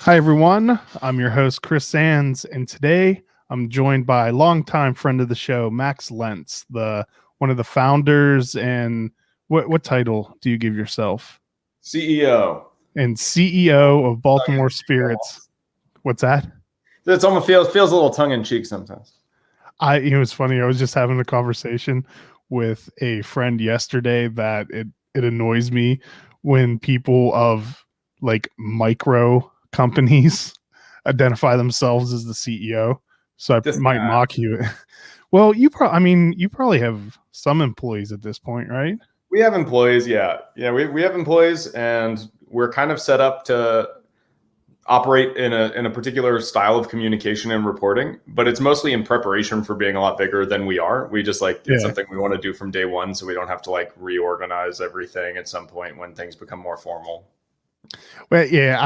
Hi, everyone. I'm your host, Chris Sands, and today I'm joined by a longtime friend of the show, Max Lents, the one of the founders. And what title do you give yourself? CEO. And CEO of Baltimore Spirits. What's that? It's almost feels a little tongue in cheek sometimes. It was funny. I was just having a conversation with a friend yesterday that it annoys me when people of like micro companies identify themselves as the CEO. So I might mock you. Well, you probably have some employees at this point, right? We have employees, yeah. We have employees, and we're kind of set up to operate in a particular style of communication and reporting, but it's mostly in preparation for being a lot bigger than we are. We just it's something we want to do from day one, so we don't have to reorganize everything at some point when things become more formal. Well, yeah,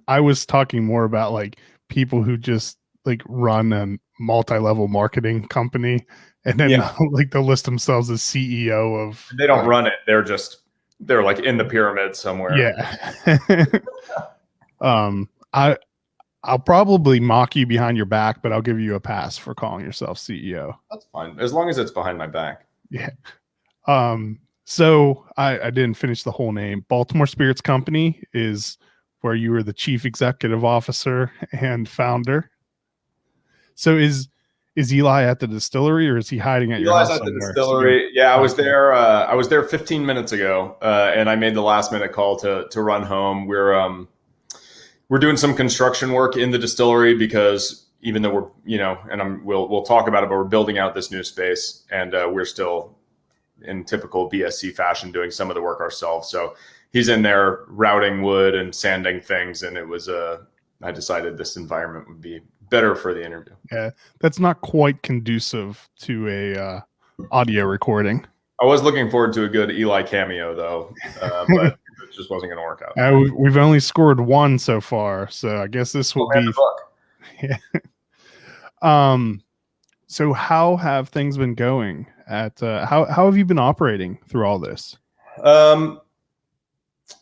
I was talking more about people who just run a multi-level marketing company and then they'll list themselves as CEO of. They don't run it. They're like in the pyramid somewhere. Yeah. I'll probably mock you behind your back, but I'll give you a pass for calling yourself CEO. That's fine, as long as it's behind my back. Yeah. So I didn't finish the whole name. Baltimore Spirits Company is where you were the chief executive officer and founder. So is Eli at the distillery, or is he hiding at your house somewhere? Eli's at the distillery. Yeah, I was there. I was there 15 minutes ago, and I made the last minute call to run home. We're doing some construction work in the distillery because even though we'll talk about it, but we're building out this new space, and we're still in typical BSC fashion doing some of the work ourselves. So he's in there routing wood and sanding things, and I decided this environment would be better for the interview. Yeah, that's not quite conducive to a audio recording. I was looking forward to a good Eli cameo though, but it just wasn't going to work out. We've only scored one so far, so I guess this will be. Yeah. So how have things been going at how have you been operating through all this?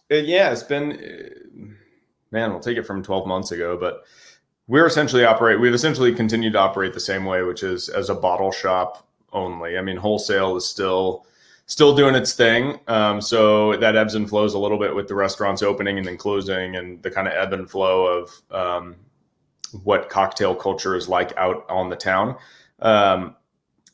It's been, man, we'll take it from 12 months ago, but we've essentially continued to operate the same way, which is as a bottle shop only. I mean, wholesale is still doing its thing. So that ebbs and flows a little bit with the restaurants opening and then closing, and the kind of ebb and flow of what cocktail culture is like out on the town.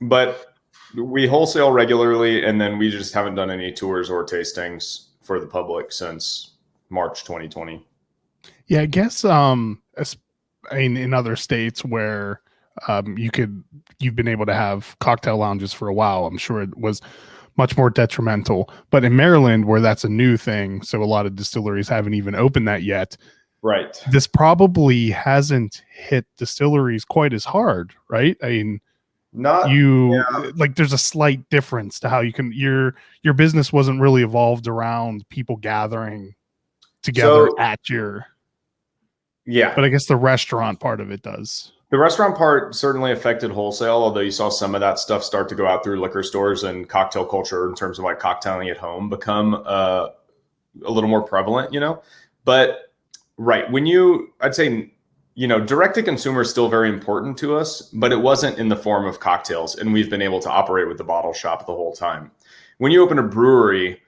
But we wholesale regularly, and then we just haven't done any tours or tastings for the public since March 2020. Yeah, I guess in other states where you've been able to have cocktail lounges for a while, I'm sure it was much more detrimental. But in Maryland, where that's a new thing, so a lot of distilleries haven't even opened that yet. Right. This probably hasn't hit distilleries quite as hard, right? I mean, there's a slight difference to how you can your business wasn't really evolved around people gathering together at your. Yeah, but I guess the restaurant part of it does. The restaurant part certainly affected wholesale, although you saw some of that stuff start to go out through liquor stores, and cocktail culture in terms of cocktailing at home become a little more prevalent, But right, I'd say, direct to consumer is still very important to us, but it wasn't in the form of cocktails, and we've been able to operate with the bottle shop the whole time. When you open a brewery,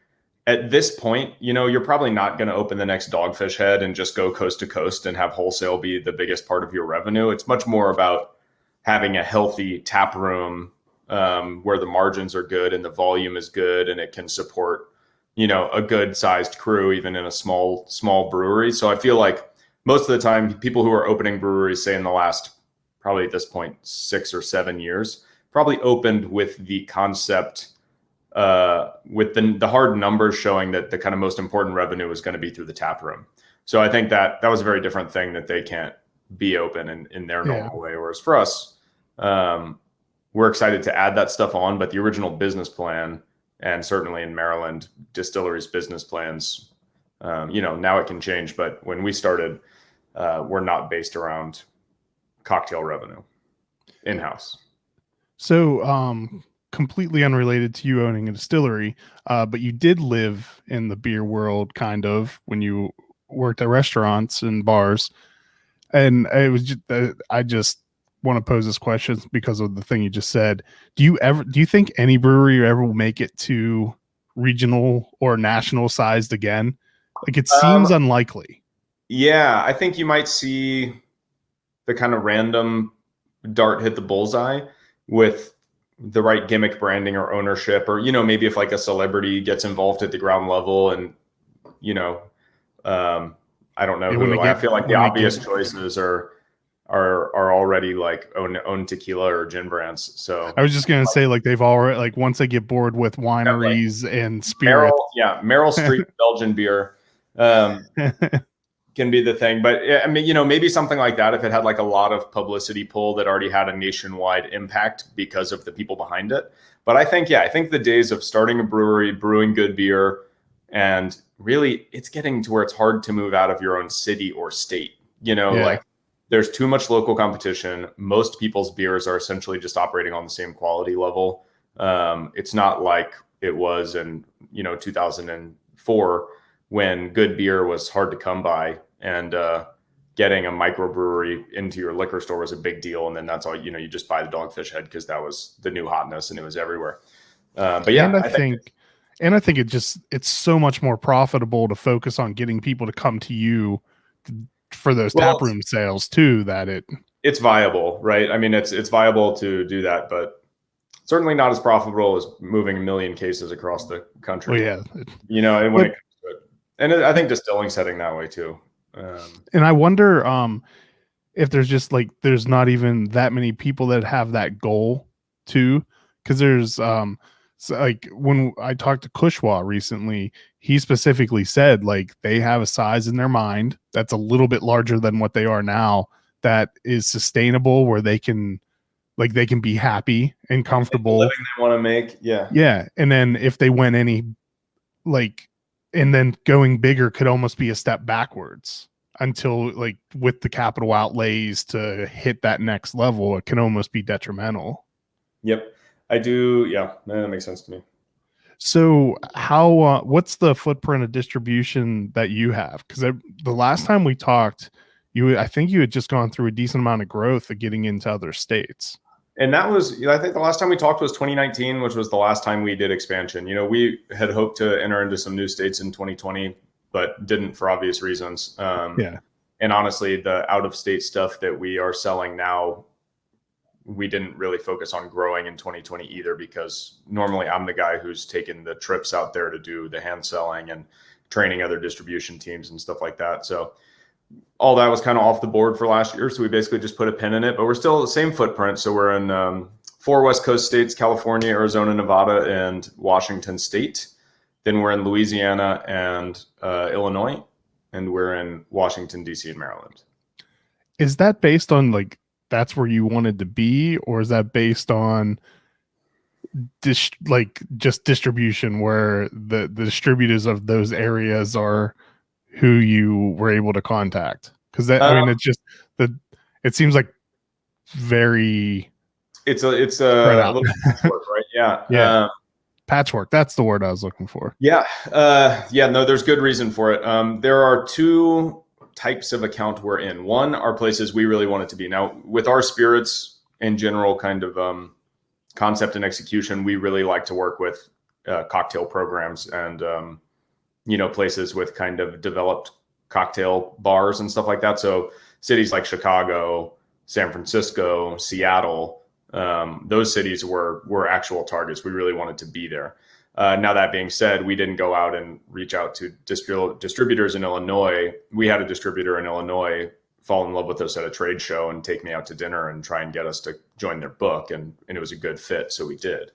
at this point, you're probably not going to open the next Dogfish Head and just go coast to coast and have wholesale be the biggest part of your revenue. It's much more about having a healthy tap room where the margins are good and the volume is good, and it can support, a good sized crew, even in a small brewery. So I feel like most of the time, people who are opening breweries, say in the last, probably at this point, 6 or 7 years, probably opened with the concept with the hard numbers showing that the kind of most important revenue is going to be through the tap room. So I think that was a very different thing, that they can't be open in their normal way. Whereas for us, we're excited to add that stuff on, but the original business plan, and certainly in Maryland, distilleries' business plans, now it can change. But when we started, we're not based around cocktail revenue in-house. So, completely unrelated to you owning a distillery, but you did live in the beer world kind of when you worked at restaurants and bars, and it was just, I just want to pose this question because of the thing you just said. Do you think any brewery ever will make it to regional or national sized again? Like, it seems unlikely. Yeah, I think you might see the kind of random dart hit the bullseye with the right gimmick branding or ownership, or, maybe if like a celebrity gets involved at the ground level and, I don't know who. I feel like the obvious choices are already like own tequila or gin brands. So I was just gonna say, like, they've already, like, once they get bored with wineries and spirits, Merrill Street Belgian beer can be the thing. But I mean, maybe something like that, if it had like a lot of publicity pull that already had a nationwide impact because of the people behind it. But I think the days of starting a brewery, brewing good beer, and really it's getting to where it's hard to move out of your own city or state, like there's too much local competition. Most people's beers are essentially just operating on the same quality level. It's not like it was in 2004 when good beer was hard to come by, and getting a microbrewery into your liquor store was a big deal. And then that's all, you just buy the Dogfish Head because that was the new hotness and it was everywhere. But yeah, and I think it's so much more profitable to focus on getting people to come to you for those taproom sales too, that it's viable, right? I mean, it's viable to do that, but certainly not as profitable as moving 1 million cases across the country. Well, yeah, when it comes to it. And I think distilling's heading that way too. And I wonder if there's not even that many people that have that goal too, because there's so like when I talked to Kushwa recently, he specifically said like they have a size in their mind that's a little bit larger than what they are now, that is sustainable, where they can be happy and comfortable. The living they want to make. Yeah. And then if they went and then going bigger could almost be a step backwards, until like with the capital outlays to hit that next level, it can almost be detrimental. Yep. I do. Yeah, that makes sense to me. So how, what's the footprint of distribution that you have? Because the last time we talked, I think you had just gone through a decent amount of growth of getting into other states. And that was, I think the last time we talked was 2019, which was the last time we did expansion. We had hoped to enter into some new states in 2020, but didn't for obvious reasons. And honestly, the out of state stuff that we are selling now, we didn't really focus on growing in 2020 either, because normally I'm the guy who's taking the trips out there to do the hand selling and training other distribution teams and stuff like that. So all that was kind of off the board for last year. So we basically just put a pin in it, but we're still the same footprint. So we're in 4 West Coast states: California, Arizona, Nevada, and Washington State. Then we're in Louisiana and Illinois, and we're in Washington, D.C. and Maryland. Is that based on like, that's where you wanted to be, or is that based on just distribution, where the distributors of those areas are who you were able to contact? Because I mean, it's just it seems like very it's a little patchwork, right? Yeah. Patchwork, that's the word I was looking for. No, there's good reason for it. There are 2 types of account we're in. One are places we really want it to be. Now, with our spirits in general kind of concept and execution, we really like to work with cocktail programs and places with kind of developed cocktail bars and stuff like that. So cities like Chicago, San Francisco, Seattle, those cities were actual targets. We really wanted to be there. Now, that being said, we didn't go out and reach out to distributors in Illinois. We had a distributor in Illinois fall in love with us at a trade show and take me out to dinner and try and get us to join their book. And it was a good fit. So we did.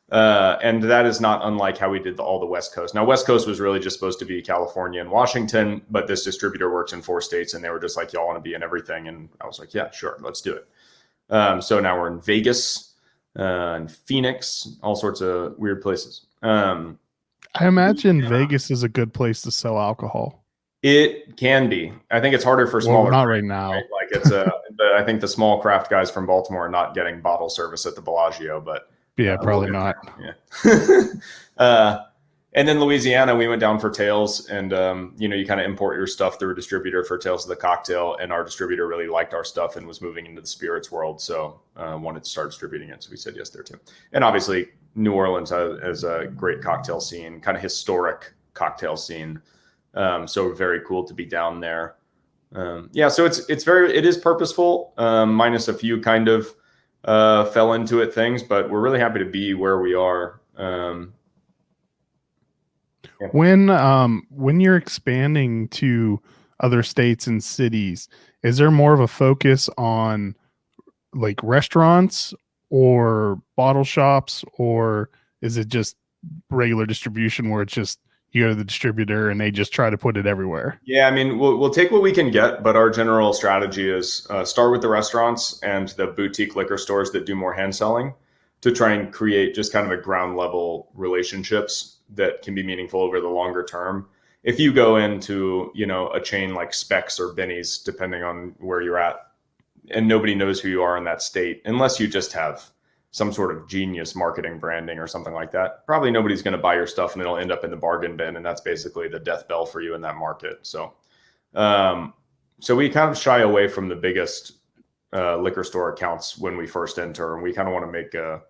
And that is not unlike how we did all the West Coast. Now, West Coast was really just supposed to be California and Washington, but this distributor works in 4 states, and they were just like, y'all want to be in everything? And I was like, yeah, sure, let's do it. So now we're in Vegas and Phoenix, all sorts of weird places. I imagine Vegas is a good place to sell alcohol. It can be. I think it's harder for smaller. Not right now. Right? Like it's I think the small craft guys from Baltimore are not getting bottle service at the Bellagio, but probably not. Yeah. And then Louisiana, we went down for Tales, and you kind of import your stuff through a distributor for Tales of the Cocktail, and our distributor really liked our stuff and was moving into the spirits world, so wanted to start distributing it, so we said yes there too. And obviously, New Orleans has a great cocktail scene, kind of historic cocktail scene, so very cool to be down there. So it is purposeful, minus a few kind of fell into it things, but we're really happy to be where we are. When you're expanding to other states and cities, is there more of a focus on like restaurants or bottle shops, or is it just regular distribution where it's just you go to the distributor and they just try to put it everywhere? Yeah, I mean, we'll take what we can get, but our general strategy is start with the restaurants and the boutique liquor stores that do more hand selling to try and create just kind of a ground level relationships that can be meaningful over the longer term. If you go into, a chain like Specs or Benny's, depending on where you're at, and nobody knows who you are in that state, unless you just have some sort of genius marketing branding or something like that, probably nobody's going to buy your stuff and it'll end up in the bargain bin. And that's basically the death bell for you in that market. So, so we kind of shy away from the biggest liquor store accounts when we first enter. And we kind of want to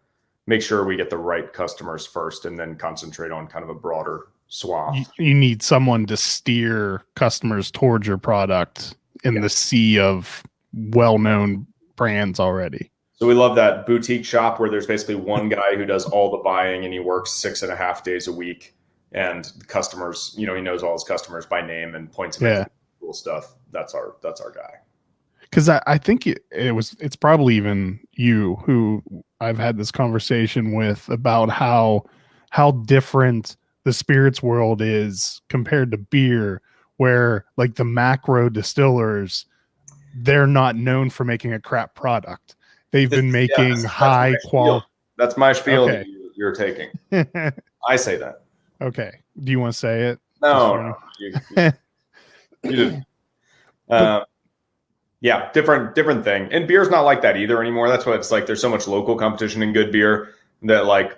make sure we get the right customers first and then concentrate on kind of a broader swath. You need someone to steer customers towards your product in the sea of well-known brands already. So we love that boutique shop where there's basically one guy who does all the buying and he works 6.5 days a week, and the customers, he knows all his customers by name and points them to cool stuff. That's our guy. Because I think it's probably even you who I've had this conversation with about how different the spirits world is compared to beer, where like the macro distillers, they're not known for making a crap product. They've been making high quality. That's my spiel that you're taking. I say that. Okay. Do you want to say it? No. You didn't. Different thing. And beer's not like that either anymore. That's why it's like there's so much local competition in good beer that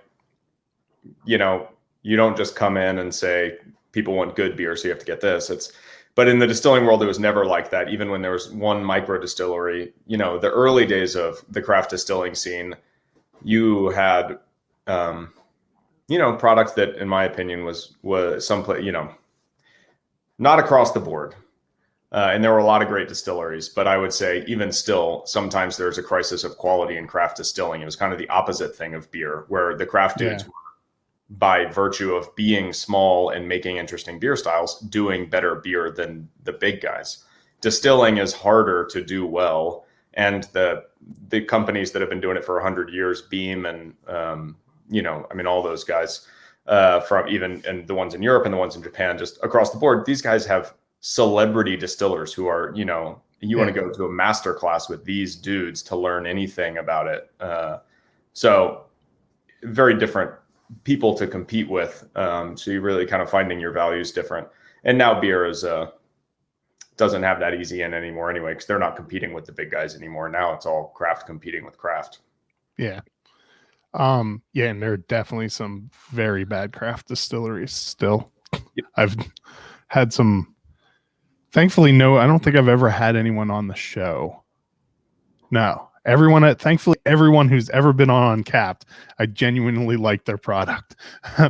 you don't just come in and say people want good beer, so you have to get this. But in the distilling world, it was never like that. Even when there was one micro distillery, the early days of the craft distilling scene, you had, product that, in my opinion, was someplace, not across the board. And there were a lot of great distilleries, but I would say even still, sometimes there's a crisis of quality in craft distilling. It was kind of the opposite thing of beer, where the craft dudes were, by virtue of being small and making interesting beer styles, doing better beer than the big guys. Distilling is harder to do well. And the companies that have been doing it for 100 years, Beam and, all those guys and the ones in Europe and the ones in Japan, just across the board, these guys have celebrity distillers who are, want to go to a master class with these dudes to learn anything about it. So very different people to compete with. So you're really kind of finding your values different. And now beer doesn't have that easy in anymore anyway, because they're not competing with the big guys anymore. Now it's all craft competing with craft. Yeah. And there are definitely some very bad craft distilleries still. Yep. I've had some, thankfully, I don't think I've ever had anyone on the show. No. Thankfully, everyone who's ever been on Uncapped, I genuinely like their product.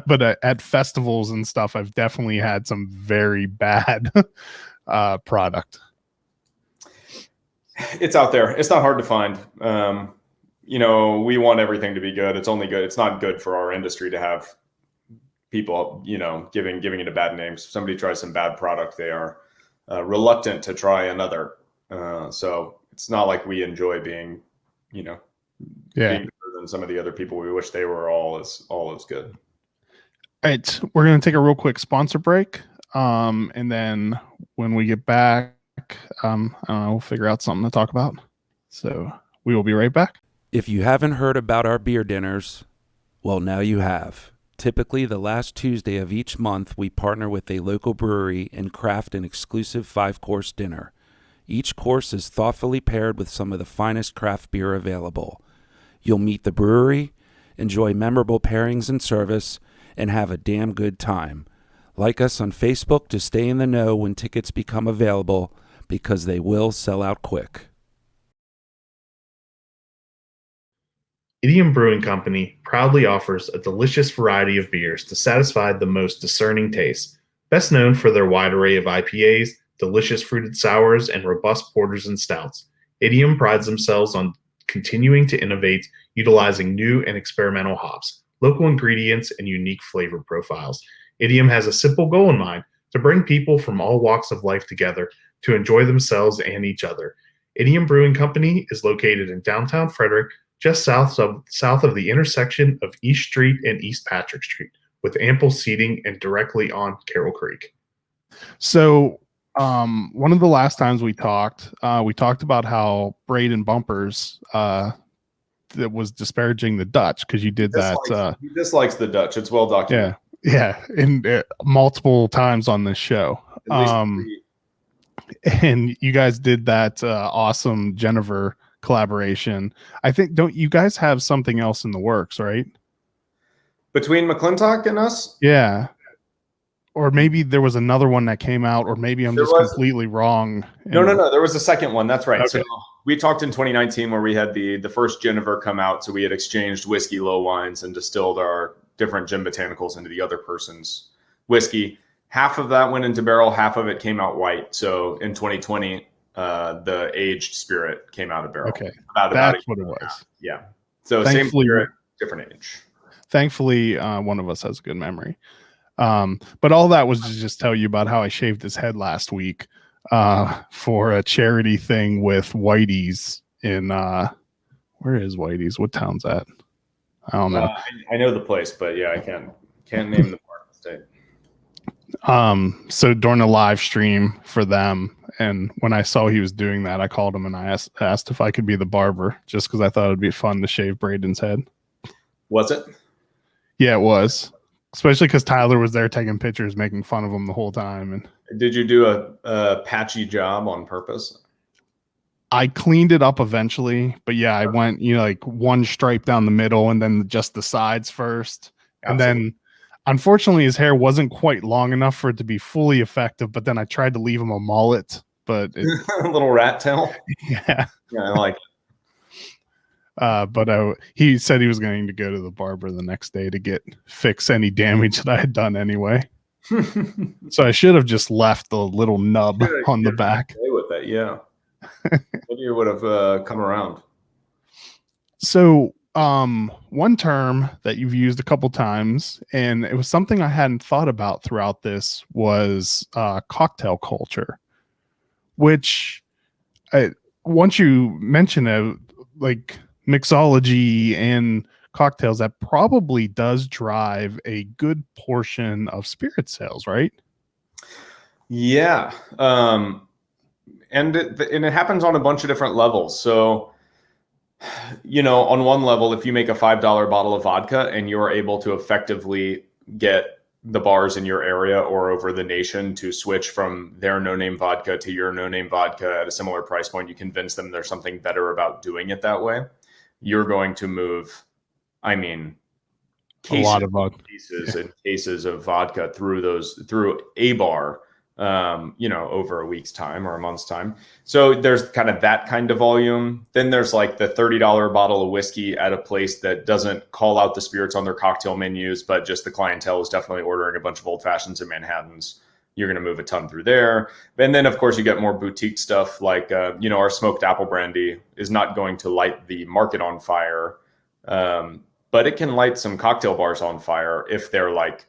But at festivals and stuff, I've definitely had some very bad product. It's out there. It's not hard to find. We want everything to be good. It's only good. It's not good for our industry to have people, giving it a bad name. If somebody tries some bad product, they are reluctant to try another. So it's not like we enjoy being, being better than some of the other people. We wish they were all as good. All right, we're going to take a real quick sponsor break. And then when we get back, we'll figure out something to talk about. So we will be right back. If you haven't heard about our beer dinners, well, now you have. Typically, the last Tuesday of each month, we partner with a local brewery and craft an exclusive 5-course dinner. Each course is thoughtfully paired with some of the finest craft beer available. You'll meet the brewery, enjoy memorable pairings and service, and have a damn good time. Like us on Facebook to stay in the know when tickets become available, because they will sell out quick. Idiom Brewing Company proudly offers a delicious variety of beers to satisfy the most discerning tastes. Best known for their wide array of IPAs, delicious fruited sours, and robust porters and stouts, Idiom prides themselves on continuing to innovate, utilizing new and experimental hops, local ingredients, and unique flavor profiles. Idiom has a simple goal in mind: to bring people from all walks of life together to enjoy themselves and each other. Idiom Brewing Company is located in downtown Frederick, just south of the intersection of East Street and East Patrick Street, with ample seating and directly on Carroll Creek. So, one of the last times we talked about how Braden Bumpers that was disparaging the Dutch because you did that. He dislikes the Dutch. It's well documented. Yeah, and multiple times on this show. And you guys did that awesome Jennifer collaboration. I think, don't you guys have something else in the works, right? Between McClintock and us? Yeah. Or maybe there was another one that came out, or maybe I'm just completely wrong. No. There was a second one. That's right. Okay. So we talked in 2019 where we had the first Jennifer come out. So we had exchanged whiskey low wines and distilled our different gin botanicals into the other person's whiskey. Half of that went into barrel, half of it came out white. So in 2020, the aged spirit came out of barrel. Okay, that's what it was. Yeah. So same spirit, different age. Thankfully, one of us has a good memory. But all that was to just tell you about how I shaved his head last week for a charity thing with Whitey's in where is Whitey's? What town's that? I don't know. I know the place, but yeah, I can't name the part of the state. So during a live stream for them, and when I saw he was doing that, I called him and I asked if I could be the barber, just because I thought it'd be fun to shave Braden's head. Was it? Yeah, it was. Especially because Tyler was there taking pictures, making fun of him the whole time. And did you do a patchy job on purpose? I cleaned it up eventually, but yeah, I went, like one stripe down the middle and then just the sides first. Absolutely. And then unfortunately his hair wasn't quite long enough for it to be fully effective, but then I tried to leave him a mullet, but a little rat tail. Yeah. Yeah, I like it. But he said he was going to go to the barber the next day to fix any damage that I had done anyway. So I should have just left the little nub on the back. With that, yeah. Maybe you would have come around. So one term that you've used a couple times, and it was something I hadn't thought about throughout this, was cocktail culture, which once you mention it, like mixology and cocktails, that probably does drive a good portion of spirit sales, right? Yeah. And it happens on a bunch of different levels. So, on one level, if you make a $5 bottle of vodka and you're able to effectively get the bars in your area or over the nation to switch from their no-name vodka to your no-name vodka at a similar price point, you convince them there's something better about doing it that way. You're going to move, cases of vodka through a bar, over a week's time or a month's time. So there's kind of that kind of volume. Then there's like the $30 bottle of whiskey at a place that doesn't call out the spirits on their cocktail menus, but just the clientele is definitely ordering a bunch of old fashions and Manhattans. You're going to move a ton through there. And then, of course, you get more boutique stuff like, our smoked apple brandy is not going to light the market on fire, but it can light some cocktail bars on fire if they're like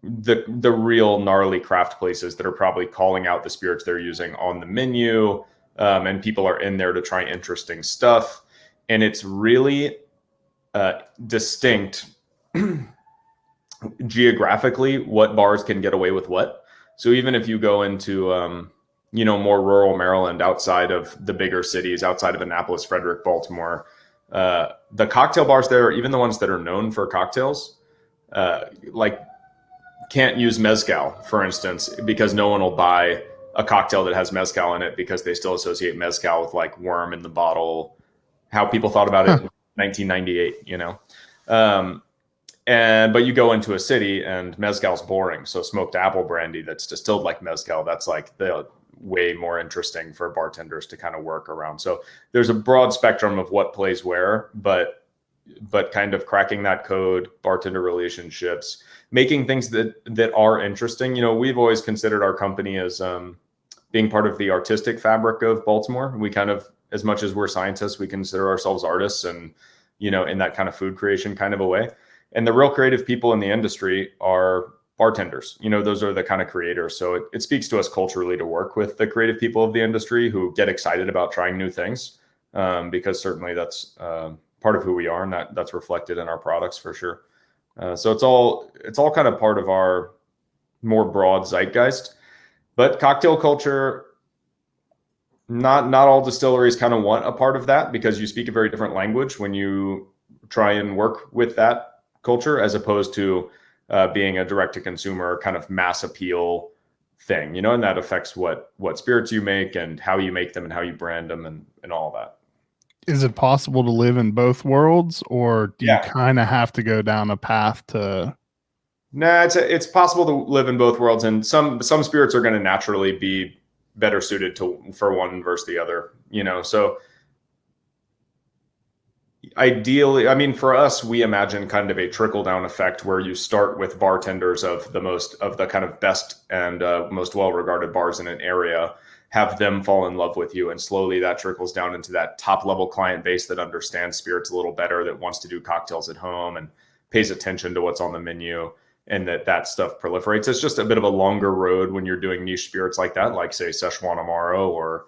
the real gnarly craft places that are probably calling out the spirits they're using on the menu, and people are in there to try interesting stuff. And it's really distinct geographically what bars can get away with what. So even if you go into more rural Maryland, outside of the bigger cities, outside of Annapolis, Frederick, Baltimore, the cocktail bars there, even the ones that are known for cocktails, can't use mezcal, for instance, because no one will buy a cocktail that has mezcal in it because they still associate mezcal with like worm in the bottle, how people thought about it in 1998, but you go into a city and mezcal's boring. So smoked apple brandy that's distilled like mezcal, that's like the way more interesting for bartenders to kind of work around. So there's a broad spectrum of what plays where, but kind of cracking that code, bartender relationships, making things that are interesting. You know, we've always considered our company as being part of the artistic fabric of Baltimore. We kind of, as much as we're scientists, we consider ourselves artists, and, you know, in that kind of food creation kind of a way. And the real creative people in the industry are bartenders. You know, those are the kind of creators. So it speaks to us culturally to work with the creative people of the industry who get excited about trying new things, because certainly that's part of who we are, and that's reflected in our products for sure. So it's all kind of part of our more broad zeitgeist. But cocktail culture, not all distilleries kind of want a part of that, because you speak a very different language when you try and work with that culture, as opposed to being a direct to consumer kind of mass appeal thing, you know, and that affects what spirits you make and how you make them and how you brand them and all that. Is it possible to live in both worlds, or do you kind of have to go down a path to? Nah, it's possible to live in both worlds, and some spirits are going to naturally be better suited for one versus the other, you know. So ideally, I mean, for us, we imagine kind of a trickle down effect where you start with bartenders of the kind of best and most well regarded bars in an area, have them fall in love with you, and slowly that trickles down into that top level client base that understands spirits a little better, that wants to do cocktails at home and pays attention to what's on the menu, and that stuff proliferates. It's just a bit of a longer road when you're doing niche spirits like that, like say Szechuan Amaro or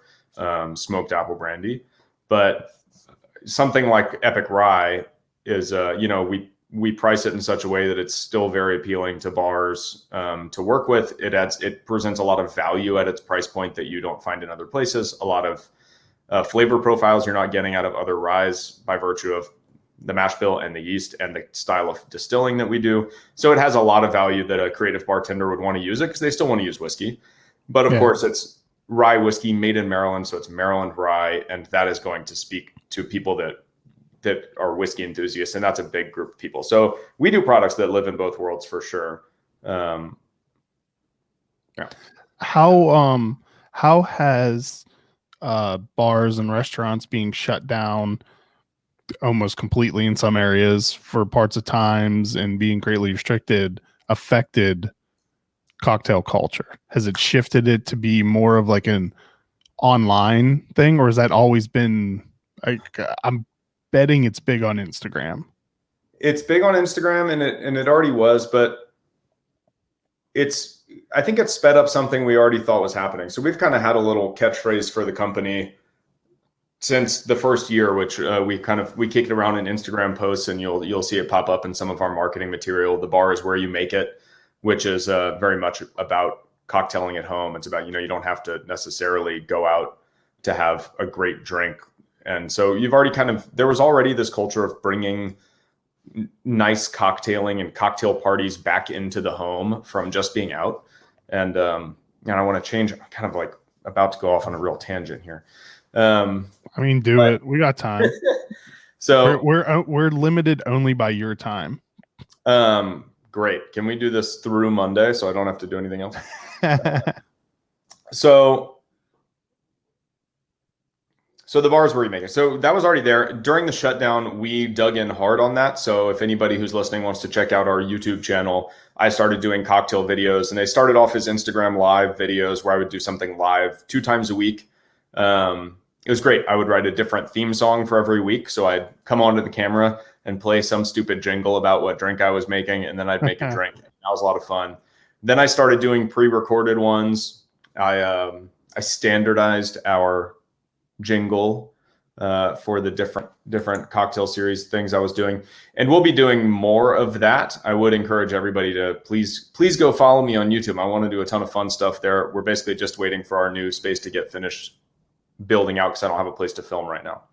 smoked apple brandy. But something like Epic Rye is, you know, we price it in such a way that it's still very appealing to bars to work with. It presents a lot of value at its price point that you don't find in other places. A lot of flavor profiles you're not getting out of other ryes by virtue of the mash bill and the yeast and the style of distilling that we do. So it has a lot of value that a creative bartender would want to use it, because they still want to use whiskey. But of course, it's rye whiskey made in Maryland, so it's Maryland rye, and that is going to speak to people that are whiskey enthusiasts, and that's a big group of people. So we do products that live in both worlds for sure. How has bars and restaurants being shut down almost completely in some areas for parts of times and being greatly restricted affected cocktail culture? Has it shifted it to be more of like an online thing, or has that always been, I'm betting it's big on Instagram? It's big on Instagram, and it already was, but I think it's sped up something we already thought was happening. So we've kind of had a little catchphrase for the company since the first year, which we kicked around in Instagram posts, and you'll see it pop up in some of our marketing material. The bar is where you make it, which is very much about cocktailing at home. It's about, you know, you don't have to necessarily go out to have a great drink. And so there was already this culture of bringing nice cocktailing and cocktail parties back into the home from just being out. And I want to change. I'm kind of like about to go off on a real tangent here. I mean, do it. We got time. So we're limited only by your time. Great. Can we do this through Monday so I don't have to do anything else? So the bars where you make it. So that was already there. During the shutdown, we dug in hard on that. So if anybody who's listening wants to check out our YouTube channel, I started doing cocktail videos, and they started off as Instagram live videos where I would do something live 2 times a week. It was great. I would write a different theme song for every week. So I'd come onto the camera and play some stupid jingle about what drink I was making, and then I'd make a drink. That was a lot of fun. Then I started doing pre-recorded ones. I standardized our jingle for the different cocktail series things I was doing, and we'll be doing more of that. I would encourage everybody to please go follow me on YouTube. I want to do a ton of fun stuff there. We're basically just waiting for our new space to get finished building out, because I don't have a place to film right now.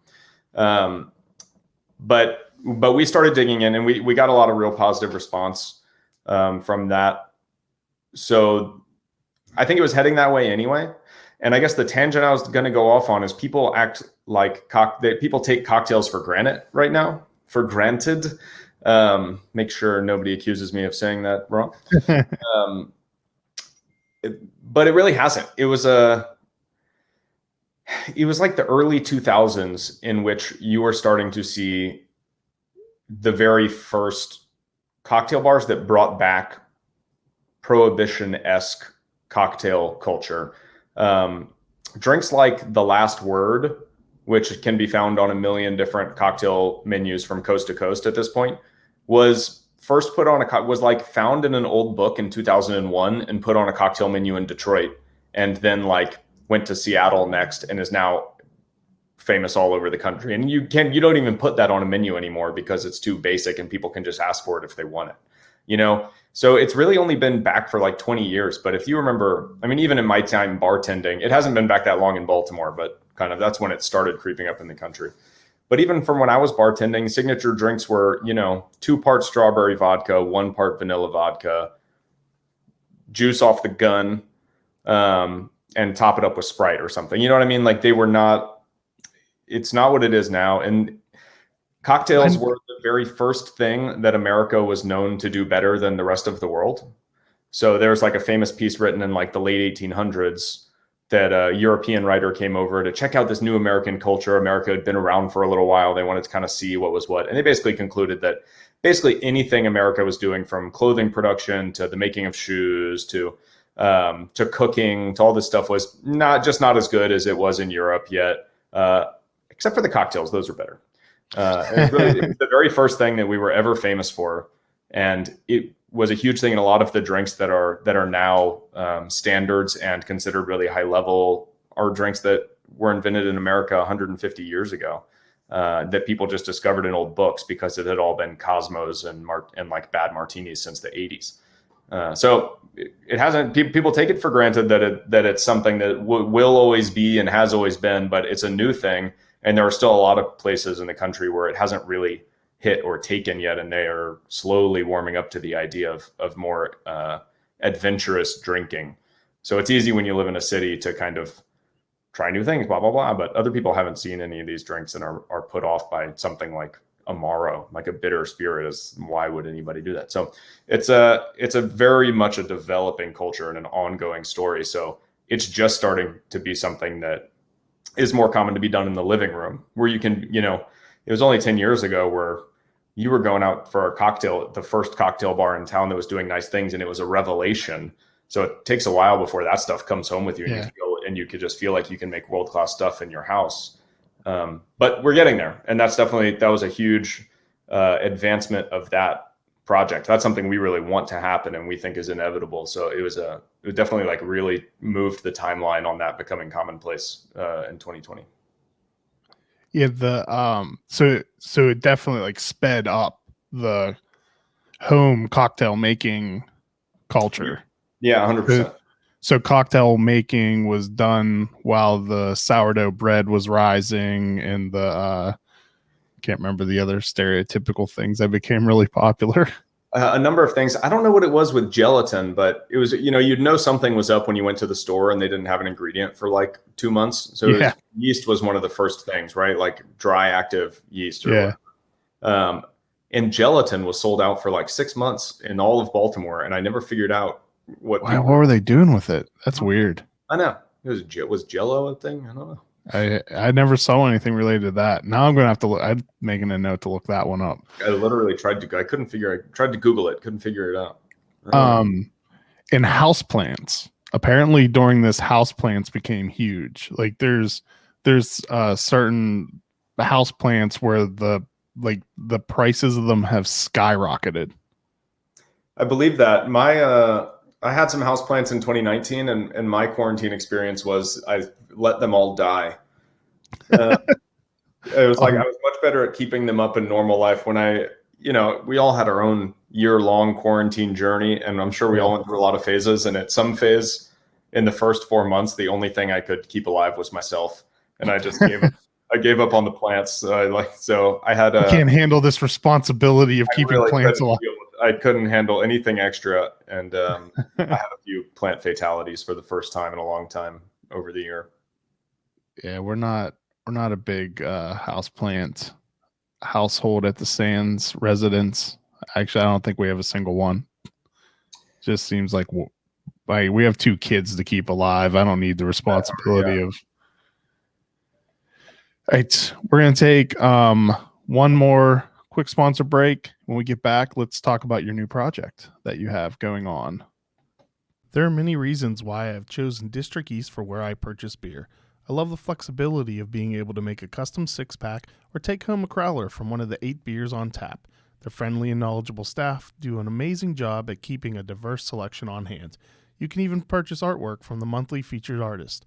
But we started digging in, and we got a lot of real positive response from that. So I think it was heading that way anyway. And I guess the tangent I was going to go off on is people act like people take cocktails for granted right now, for granted. Make sure nobody accuses me of saying that wrong. But it really hasn't. It was like the early 2000s in which you were starting to see the very first cocktail bars that brought back prohibition-esque cocktail culture. Drinks like The Last Word, which can be found on a million different cocktail menus from coast to coast at this point, was first put on was like found in an old book in 2001 and put on a cocktail menu in Detroit, and then like went to Seattle next and is now famous all over the country. And you don't even put that on a menu anymore because it's too basic and people can just ask for it if they want it, So it's really only been back for like 20 years. But if you remember, I mean, even in my time bartending, it hasn't been back that long in Baltimore, but kind of that's when it started creeping up in the country. But even from when I was bartending, signature drinks were, 2 parts strawberry vodka, 1 part vanilla vodka, juice off the gun, and top it up with Sprite or something. You know what I mean? Like it's not what it is now. And cocktails were the very first thing that America was known to do better than the rest of the world. So there's like a famous piece written in like the late 1800s that a European writer came over to check out this new American culture. America had been around for a little while. They wanted to kind of see what was what. And they basically concluded that basically anything America was doing, from clothing production to the making of shoes to cooking to all this stuff, was not as good as it was in Europe yet. Except for the cocktails, those are better. It was the very first thing that we were ever famous for, and it was a huge thing in a lot of the drinks that are now standards and considered really high level are drinks that were invented in America 150 years ago, that people just discovered in old books because it had all been Cosmos and like bad martinis since the 80s. So it hasn't. People take it for granted that it's something that will always be and has always been, but it's a new thing. And there are still a lot of places in the country where it hasn't really hit or taken yet, and they are slowly warming up to the idea of more adventurous drinking. So it's easy when you live in a city to kind of try new things, blah, blah, blah. But other people haven't seen any of these drinks and are put off by something like Amaro, like a bitter spirit. Why would anybody do that? So it's a very much a developing culture and an ongoing story. So it's just starting to be something that is more common to be done in the living room, where you can, it was only 10 years ago where you were going out for a cocktail at the first cocktail bar in town that was doing nice things, and it was a revelation. So it takes a while before that stuff comes home with you, and you could just feel like you can make world-class stuff in your house. But we're getting there. And that was a huge advancement of that project. That's something we really want to happen and we think is inevitable. So it definitely like really moved the timeline on that becoming commonplace in 2020. Yeah, so it definitely like sped up the home cocktail making culture. Yeah, 100%. So cocktail making was done while the sourdough bread was rising, and the can't remember the other stereotypical things that became really popular. A number of things. I don't know what it was with gelatin, but it was, you'd know something was up when you went to the store and they didn't have an ingredient for like 2 months. So yeast was one of the first things, right? Like dry active yeast. And gelatin was sold out for like 6 months in all of Baltimore. And I never figured out what were they doing with it? That's weird. I know. Was Jello a thing? I don't know. I never saw anything related to that. Now I'm going to have to look. I'm making a note to look that one up. I literally tried to Google it. Couldn't figure it out. In houseplants, apparently during this, houseplants became huge. Like there's certain houseplants where the prices of them have skyrocketed. I believe that. I had some houseplants in 2019, and my quarantine experience was I let them all die. It was like I was much better at keeping them up in normal life when we all had our own year-long quarantine journey, and I'm sure we all went through a lot of phases. And at some phase in the first 4 months, the only thing I could keep alive was myself, and I just gave up on the plants. I can't handle this responsibility of keeping plants alive. I couldn't handle anything extra, and I had a few plant fatalities for the first time in a long time over the year. Yeah, we're not a big house plant household at the Sands residence. Actually, I don't think we have a single one. Just seems like we have 2 kids to keep alive. I don't need the responsibility of. All right, we're going to take one more quick sponsor break. When we get back, let's talk about your new project that you have going on. There are many reasons why I have chosen District East for where I purchase beer. I love the flexibility of being able to make a custom 6-pack or take home a crowler from one of the 8 beers on tap. Their friendly and knowledgeable staff do an amazing job at keeping a diverse selection on hand. You can even purchase artwork from the monthly featured artist.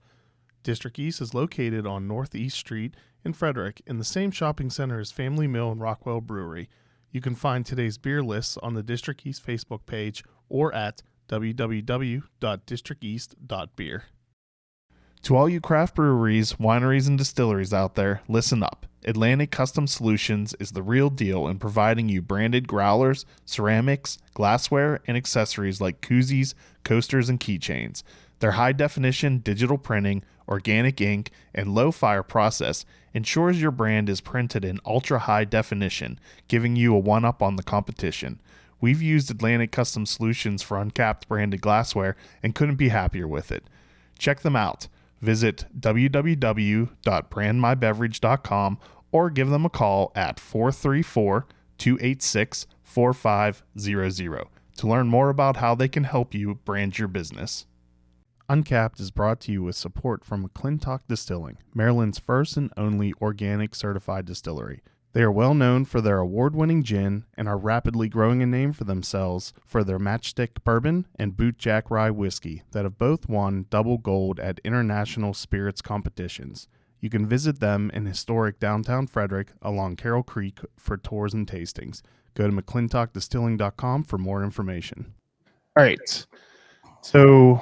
District East is located on Northeast Street in Frederick in the same shopping center as Family Mill and Rockwell Brewery. You can find today's beer lists on the District East Facebook page or at www.districteast.beer. To all you craft breweries, wineries, and distilleries out there, listen up. Atlantic Custom Solutions is the real deal in providing you branded growlers, ceramics, glassware, and accessories like koozies, coasters, and keychains. Their high-definition digital printing, organic ink, and low-fire process ensures your brand is printed in ultra-high definition, giving you a one-up on the competition. We've used Atlantic Custom Solutions for uncapped branded glassware and couldn't be happier with it. Check them out. Visit www.brandmybeverage.com or give them a call at 434-286-4500 to learn more about how they can help you brand your business. Uncapped is brought to you with support from Clintok Distilling, Maryland's first and only organic certified distillery. They are well known for their award-winning gin and are rapidly growing a name for themselves for their Matchstick Bourbon and Bootjack Rye Whiskey that have both won double gold at international spirits competitions. You can visit them in historic downtown Frederick along Carroll Creek for tours and tastings. Go to McClintockdistilling.com for more information. All right. So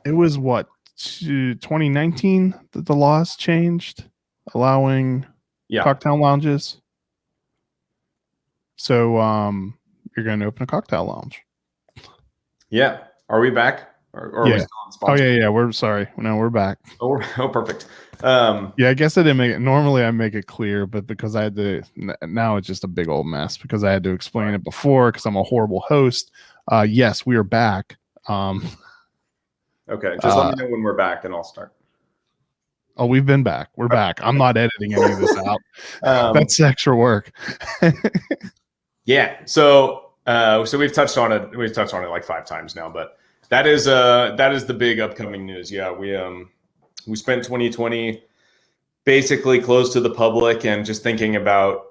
it was 2019 that the laws changed, allowing cocktail lounges. So you're going to open a cocktail lounge. Yeah. Are we back? Or are we still on sponsor? Oh yeah. We're sorry. No, we're back. Oh, perfect. Yeah, I guess I didn't make it. Normally I make it clear, but because I had to, now it's just a big old mess because I had to explain it before because I'm a horrible host. Yes, we are back. Okay, just let me know when we're back and I'll start. Oh, we've been back. We're back. I'm not editing any of this out. That's extra work. Yeah. So we've touched on it. We've touched on it like 5 times now, but that is the big upcoming news. Yeah, we spent 2020 basically closed to the public and just thinking about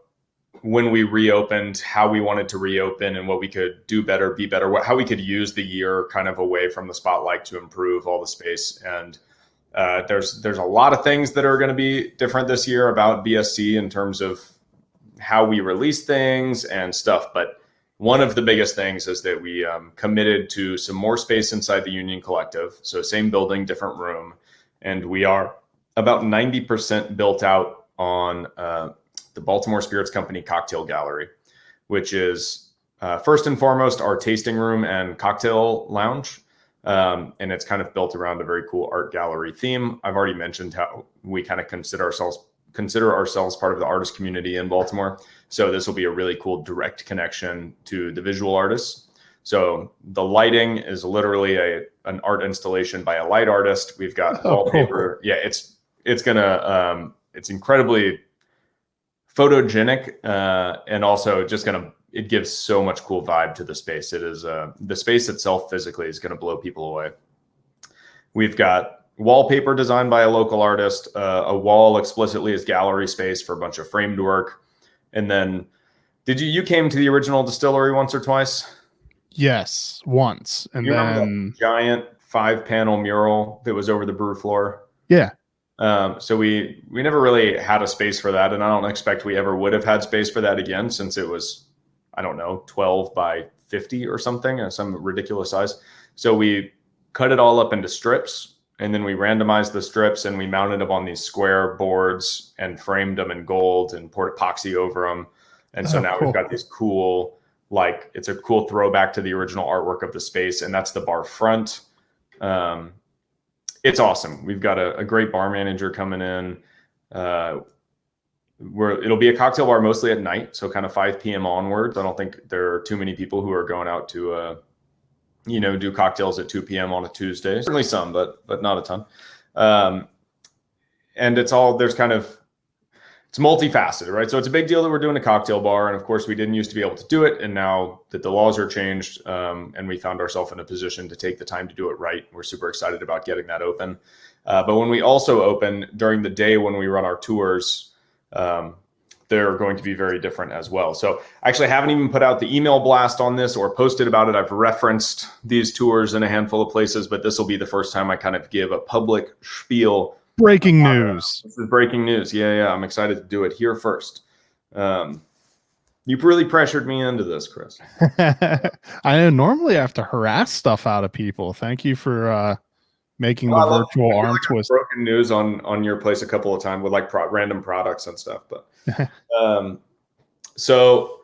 when we reopened, how we wanted to reopen and what we could do better, be better, how we could use the year kind of away from the spotlight to improve all the space. And there's a lot of things that are going to be different this year about BSC in terms of how we release things and stuff. But one of the biggest things is that we committed to some more space inside the Union Collective. So same building, different room. And we are about 90% built out on the Baltimore Spirits Company Cocktail Gallery, which is first and foremost our tasting room and cocktail lounge. And it's kind of built around a very cool art gallery theme. I've already mentioned how we kind of consider ourselves part of the artist community in Baltimore. So this will be a really cool direct connection to the visual artists. So the lighting is literally an art installation by a light artist. We've got wallpaper. Yeah, it's incredibly photogenic and also just it gives so much cool vibe to the space. It is the space itself physically is going to blow people away. We've got wallpaper designed by a local artist, a wall explicitly as gallery space for a bunch of framed work. And then you came to the original distillery once or twice? Yes, once. And you remember then that giant 5-panel mural that was over the brew floor? Yeah. So we never really had a space for that, and I don't expect we ever would have had space for that again since it was, I don't know, 12 by 50 or something, some ridiculous size. So we cut it all up into strips, and then we randomized the strips and we mounted them on these square boards and framed them in gold and poured epoxy over them. And so now we've got these cool, it's a cool throwback to the original artwork of the space, and that's the bar front. It's awesome. We've got a great bar manager coming in. it'll be a cocktail bar mostly at night, so kind of 5 p.m. onwards. I don't think there are too many people who are going out to do cocktails at 2 p.m. on a Tuesday. Certainly some, but not a ton. And it's multifaceted, right? So it's a big deal that we're doing a cocktail bar. And of course, we didn't used to be able to do it. And now that the laws are changed, and we found ourselves in a position to take the time to do it right, we're super excited about getting that open. But when we also open during the day when we run our tours, they're going to be very different as well. So actually, I haven't even put out the email blast on this or posted about it. I've referenced these tours in a handful of places, but this will be the first time I kind of give a public spiel. Breaking news. This is breaking news. Yeah. I'm excited to do it here first. You really pressured me into this, Chris. I know normally I have to harass stuff out of people. Thank you for making the virtual arm twist. Broken news on your place a couple of times with like random products and stuff. But so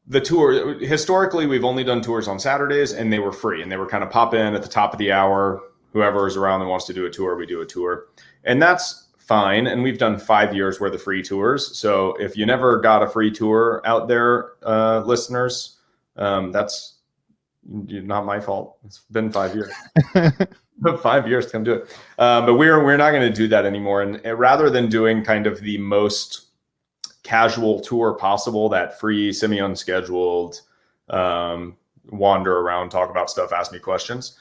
the tour, historically, we've only done tours on Saturdays, and they were free, and they were kind of pop in at the top of the hour. Whoever is around and wants to do a tour, we do a tour, and that's fine. And we've done 5 years worth of free tours. So if you never got a free tour out there, listeners, that's not my fault. It's been 5 years. 5 years to come do it. But we're not going to do that anymore. And rather than doing kind of the most casual tour possible, that free, semi-unscheduled, wander around, talk about stuff, ask me questions,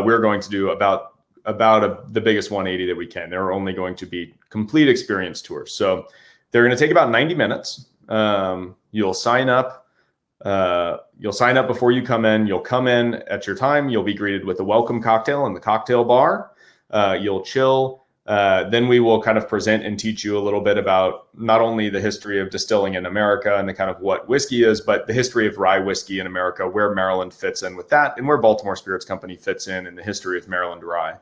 we're going to do about the biggest 180 that we can. They're only going to be complete experience tours. So they're going to take about 90 minutes. You'll sign up. You'll sign up before you come in. You'll come in at your time. You'll be greeted with a welcome cocktail in the cocktail bar. You'll chill. Then we will kind of present and teach you a little bit about not only the history of distilling in America and the kind of what whiskey is, but the history of rye whiskey in America, where Maryland fits in with that, and where Baltimore Spirits Company fits in the history of Maryland rye.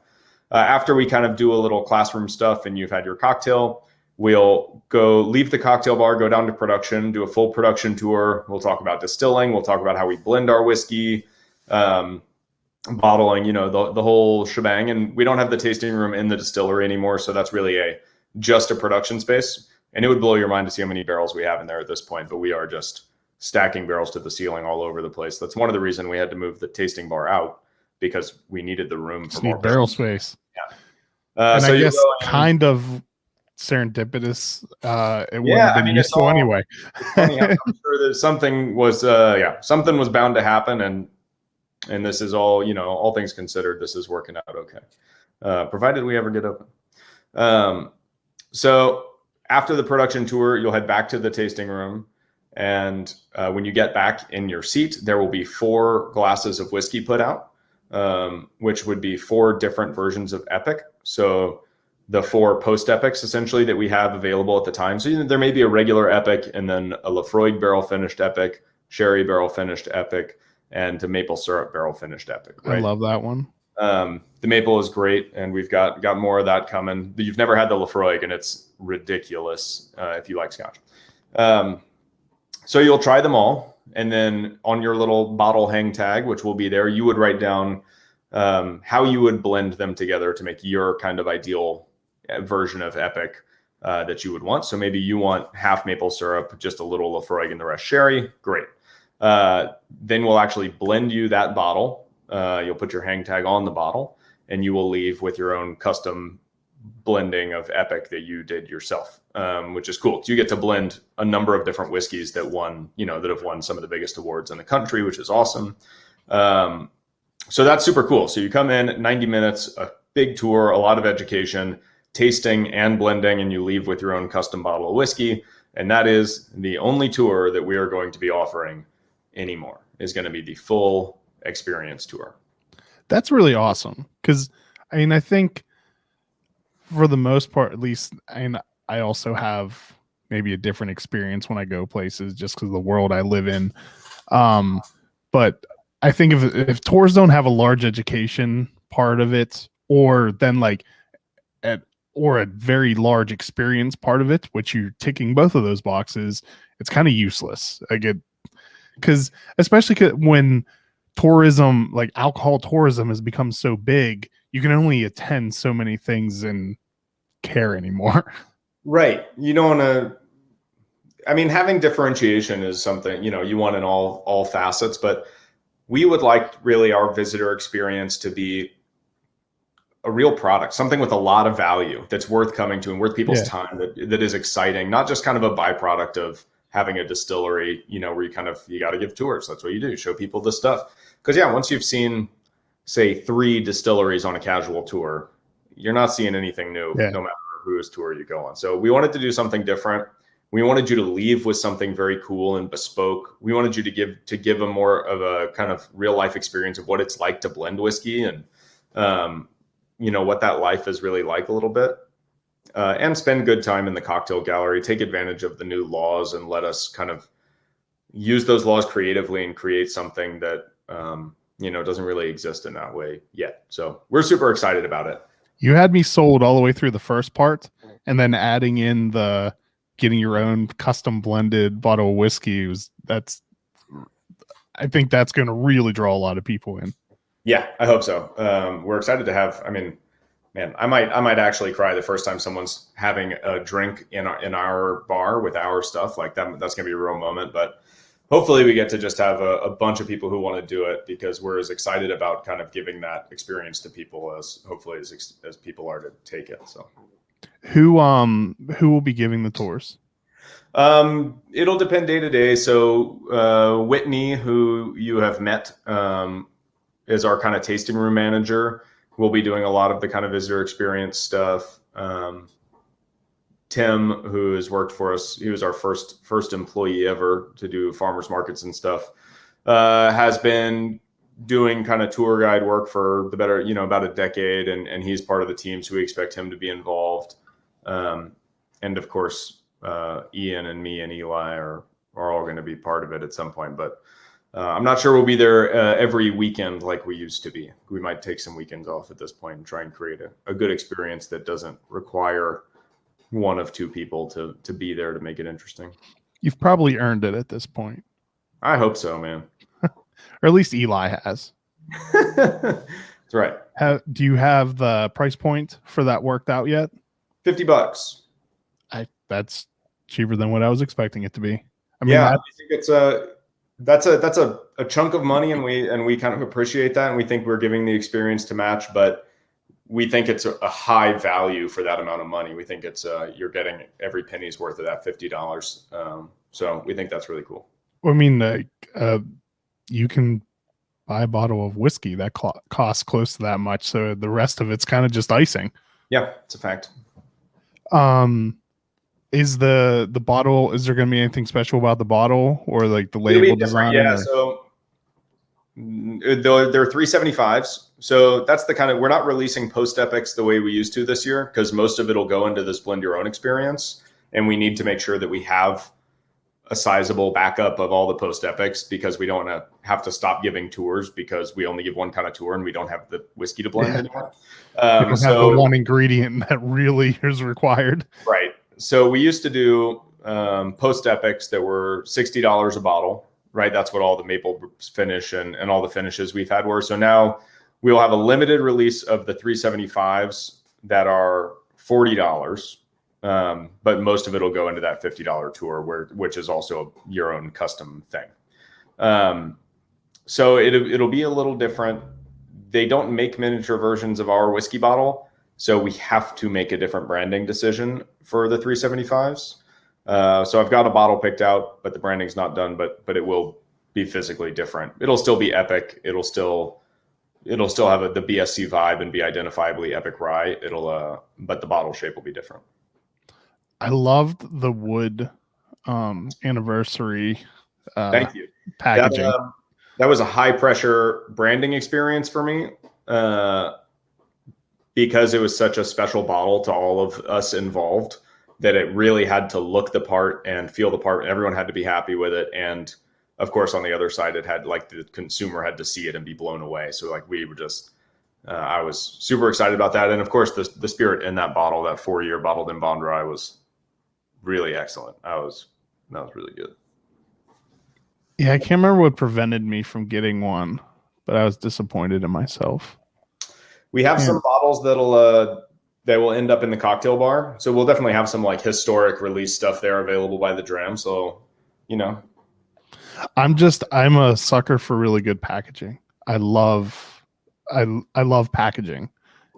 After we kind of do a little classroom stuff and you've had your cocktail, we'll leave the cocktail bar, go down to production, do a full production tour. We'll talk about distilling. We'll talk about how we blend our whiskey, bottling, the whole shebang. And we don't have the tasting room in the distillery anymore. So that's really just a production space. And it would blow your mind to see how many barrels we have in there at this point. But we are just stacking barrels to the ceiling all over the place. That's one of the reasons we had to move the tasting bar out, because we needed the room for more barrel space. Yeah. And so I guess kind of serendipitous. It wouldn't have been useful anyway. I'm sure that something was bound to happen, and this is all, all things considered, this is working out okay, provided we ever get open. So after the production tour, you'll head back to the tasting room, and when you get back in your seat, there will be 4 glasses of whiskey put out, which would be 4 different versions of Epic. So the 4 post epics essentially that we have available at the time. So there may be a regular epic, and then a Lafroig barrel finished epic, sherry barrel finished epic, and a maple syrup barrel finished epic. Right? I love that one. The maple is great, and we've got more of that coming. You've never had the Lafroig, and it's ridiculous if you like Scotch. So you'll try them all, and then on your little bottle hang tag, which will be there, you would write down how you would blend them together to make your kind of ideal version of epic that you would want. So maybe you want half maple syrup, just a little Lafroig, and the rest sherry. Great. Then we'll actually blend you that bottle. You'll put your hang tag on the bottle, and you will leave with your own custom blending of epic that you did yourself, which is cool. You get to blend a number of different whiskeys that have won some of the biggest awards in the country, which is awesome. So that's super cool. So you come in 90 minutes, a big tour, a lot of education, tasting and blending, and you leave with your own custom bottle of whiskey. And that is the only tour that we are going to be offering anymore, is going to be the full experience tour. That's really awesome. Because I think for the most part, at least, I also have maybe a different experience when I go places just because of the world I live in. But I think if tours don't have a large education part of it, or then or a very large experience part of it, which you're ticking both of those boxes, it's kind of useless. Because especially when tourism, like alcohol tourism, has become so big, you can only attend so many things and care anymore. Right. You don't want to, I mean, having differentiation is something, you want in all facets, but we would like really our visitor experience to be a real product, something with a lot of value that's worth coming to and worth people's time, that is exciting, not just kind of a byproduct of having a distillery, where you got to give tours. That's what you do, show people the stuff. Because once you've seen, say, 3 distilleries on a casual tour, you're not seeing anything new, no matter whose tour you go on. So we wanted to do something different. We wanted you to leave with something very cool and bespoke. We wanted you to give a more of a kind of real life experience of what it's like to blend whiskey and, what that life is really like a little bit, and spend good time in the cocktail gallery, take advantage of the new laws and let us kind of use those laws creatively and create something that, doesn't really exist in that way yet. So we're super excited about it. You had me sold all the way through the first part, and then adding in the getting your own custom blended bottle of whiskey I think that's going to really draw a lot of people in. Yeah, I hope so. We're excited to have, man, I might actually cry the first time someone's having a drink in our bar with our stuff like that. That's going to be a real moment, but hopefully we get to just have a bunch of people who want to do it, because we're as excited about kind of giving that experience to people as hopefully as people are to take it. So who will be giving the tours? It'll depend day to day. So Whitney, who you have met, is our kind of tasting room manager. We'll be doing a lot of the kind of visitor experience stuff. Tim, who has worked for us, he was our first employee ever to do farmers markets and stuff, has been doing kind of tour guide work for the better, about a decade. And he's part of the team. So we expect him to be involved. And of course, Ian and me and Eli are all going to be part of it at some point, but I'm not sure we'll be there every weekend like we used to be. We might take some weekends off at this point and try and create a good experience that doesn't require one of 2 people to be there to make it interesting. You've probably earned it at this point. I hope so, man. Or at least Eli has. That's right. Do you have the price point for that worked out yet? $50. That's cheaper than what I was expecting it to be. I think it's that's a chunk of money, and we kind of appreciate that, and we think we're giving the experience to match, but we think it's a high value for that amount of money. We think it's you're getting every penny's worth of that $50. So we think that's really cool. I mean, you can buy a bottle of whiskey that costs close to that much, so the rest of it's kind of just icing. Yeah, it's a fact. Is the bottle, is there going to be anything special about the bottle or like the label design? Yeah, so they're 375s. So that's the kind of, we're not releasing post epics the way we used to this year, because most of it'll go into this blend your own experience. And we need to make sure that we have a sizable backup of all the post epics, because we don't want to have to stop giving tours because we only give one kind of tour and we don't have the whiskey to blend anymore. We don't have the one ingredient that really is required. Right. So we used to do post epics that were $60 a bottle, right? That's what all the maple finish and all the finishes we've had were. So now we'll have a limited release of the 375s that are $40. But most of it will go into that $50 tour, which is also your own custom thing. So it'll be a little different. They don't make miniature versions of our whiskey bottle, so we have to make a different branding decision for the 375s. So I've got a bottle picked out, but the branding's not done. But it will be physically different. It'll still be epic. It'll still have the BSC vibe and be identifiably epic rye. But the bottle shape will be different. I loved the wood anniversary Thank you. packaging. That was a high pressure branding experience for me, because it was such a special bottle to all of us involved, that it really had to look the part and feel the part. Everyone had to be happy with it. And of course, on the other side, it had, like, the consumer had to see it and be blown away. So like we were just, I was super excited about that. And of course, the spirit in that bottle, that 4-year bottled in bond rye, was really excellent. That was really good. Yeah, I can't remember what prevented me from getting one, but I was disappointed in myself. We have some bottles that'll they will end up in the cocktail bar. So we'll definitely have some like historic release stuff there available by the dram. So, you know, I'm a sucker for really good packaging. I love packaging.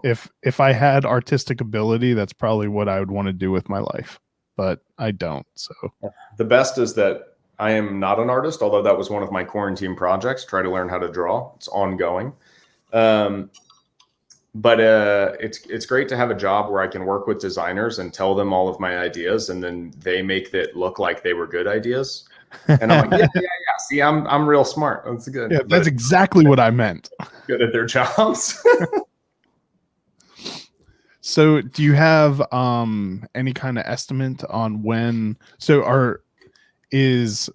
If I had artistic ability, that's probably what I would want to do with my life, but I don't. So the best is that I am not an artist, although that was one of my quarantine projects, try to learn how to draw. It's ongoing. But it's great to have a job where I can work with designers and tell them all of my ideas, and then they make it look like they were good ideas. And I'm like, yeah. See, I'm real smart. That's good. Yeah, that's exactly what I meant. Good at their jobs. So, do you have any kind of estimate on when? So, is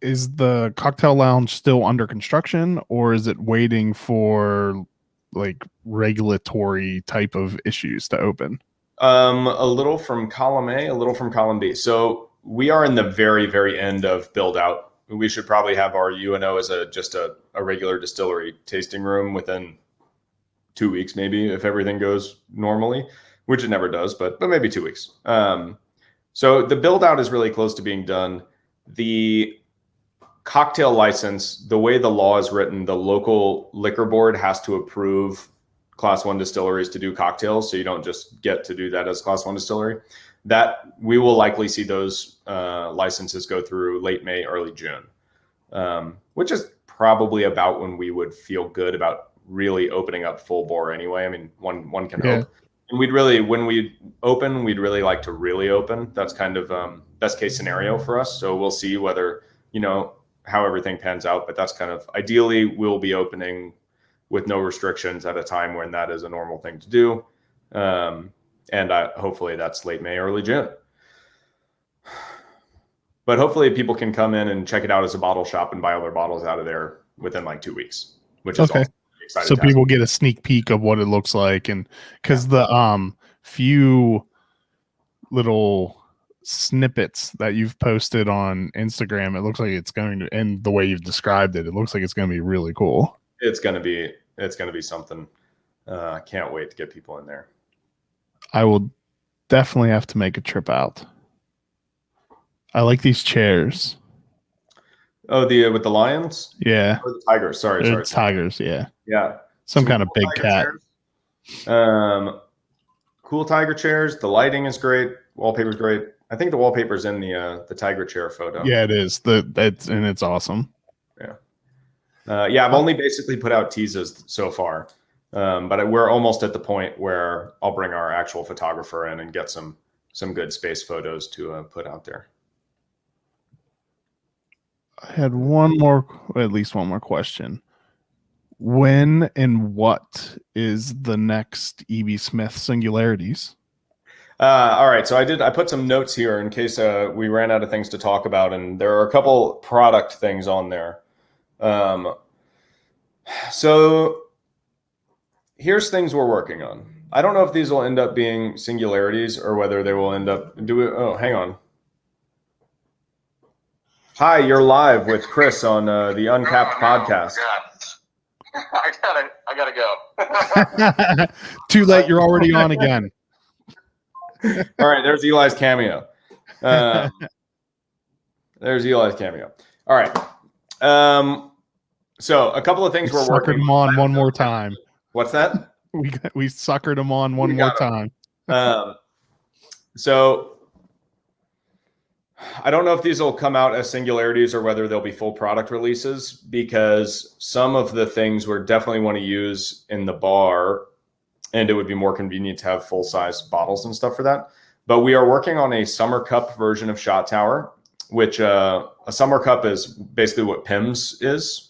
the cocktail lounge still under construction, or is it waiting for like regulatory type of issues to open? A little from column A, a little from column B. So we are in the very, very end of build out. We should probably have our UNO as just a regular distillery tasting room within 2 weeks, maybe, if everything goes normally, which it never does, but maybe 2 weeks. So the build out is really close to being done. The cocktail license, the way the law is written, the local liquor board has to approve class 1 distilleries to do cocktails. So you don't just get to do that as class 1 distillery. That we will likely see those licenses go through late May, early June, which is probably about when we would feel good about really opening up full bore anyway. I mean, one can hope. And when we open, we'd really like to really open. That's kind of best case scenario for us. So we'll see whether, how everything pans out, but that's kind of ideally we'll be opening with no restrictions at a time when that is a normal thing to do. And hopefully that's late May, early June. But hopefully people can come in and check it out as a bottle shop and buy all their bottles out of there within like 2 weeks, which is okay. Exciting. So people get a sneak peek of what it looks like, and because the few little snippets that you've posted on Instagram, it looks like it's going to, and the way you've described it, it looks like it's going to be really cool. It's going to be something. Can't wait to get people in there. I will definitely have to make a trip out. I like these chairs. Oh, with the lions? Yeah. Or the tigers. Sorry. Tigers, yeah. Yeah. Some kind of big cat. Cool tiger chairs. The lighting is great. Wallpaper's great. I think the wallpaper's in the tiger chair photo. Yeah, it is. It's awesome. Yeah. I've only basically put out teases so far. But we're almost at the point where I'll bring our actual photographer in and get some good space photos to put out there. I had at least one more question. When and what is the next E.B. Smith Singularities? All right. So I put some notes here in case we ran out of things to talk about, and there are a couple product things on there. So here's things we're working on. I don't know if these will end up being singularities or whether they will end up Oh, hang on. Hi, you're live with Chris on the Uncapped podcast. I gotta go. Too late. You're already on again. All right. There's Eli's cameo. All right. So a couple of things we're working him on one more time. What's that? We suckered him on one more time. So I don't know if these will come out as singularities or whether they'll be full product releases, because some of the things we definitely want to use in the bar, and it would be more convenient to have full size bottles and stuff for that. But we are working on a summer cup version of Shot Tower, which a summer cup is basically what Pimm's is.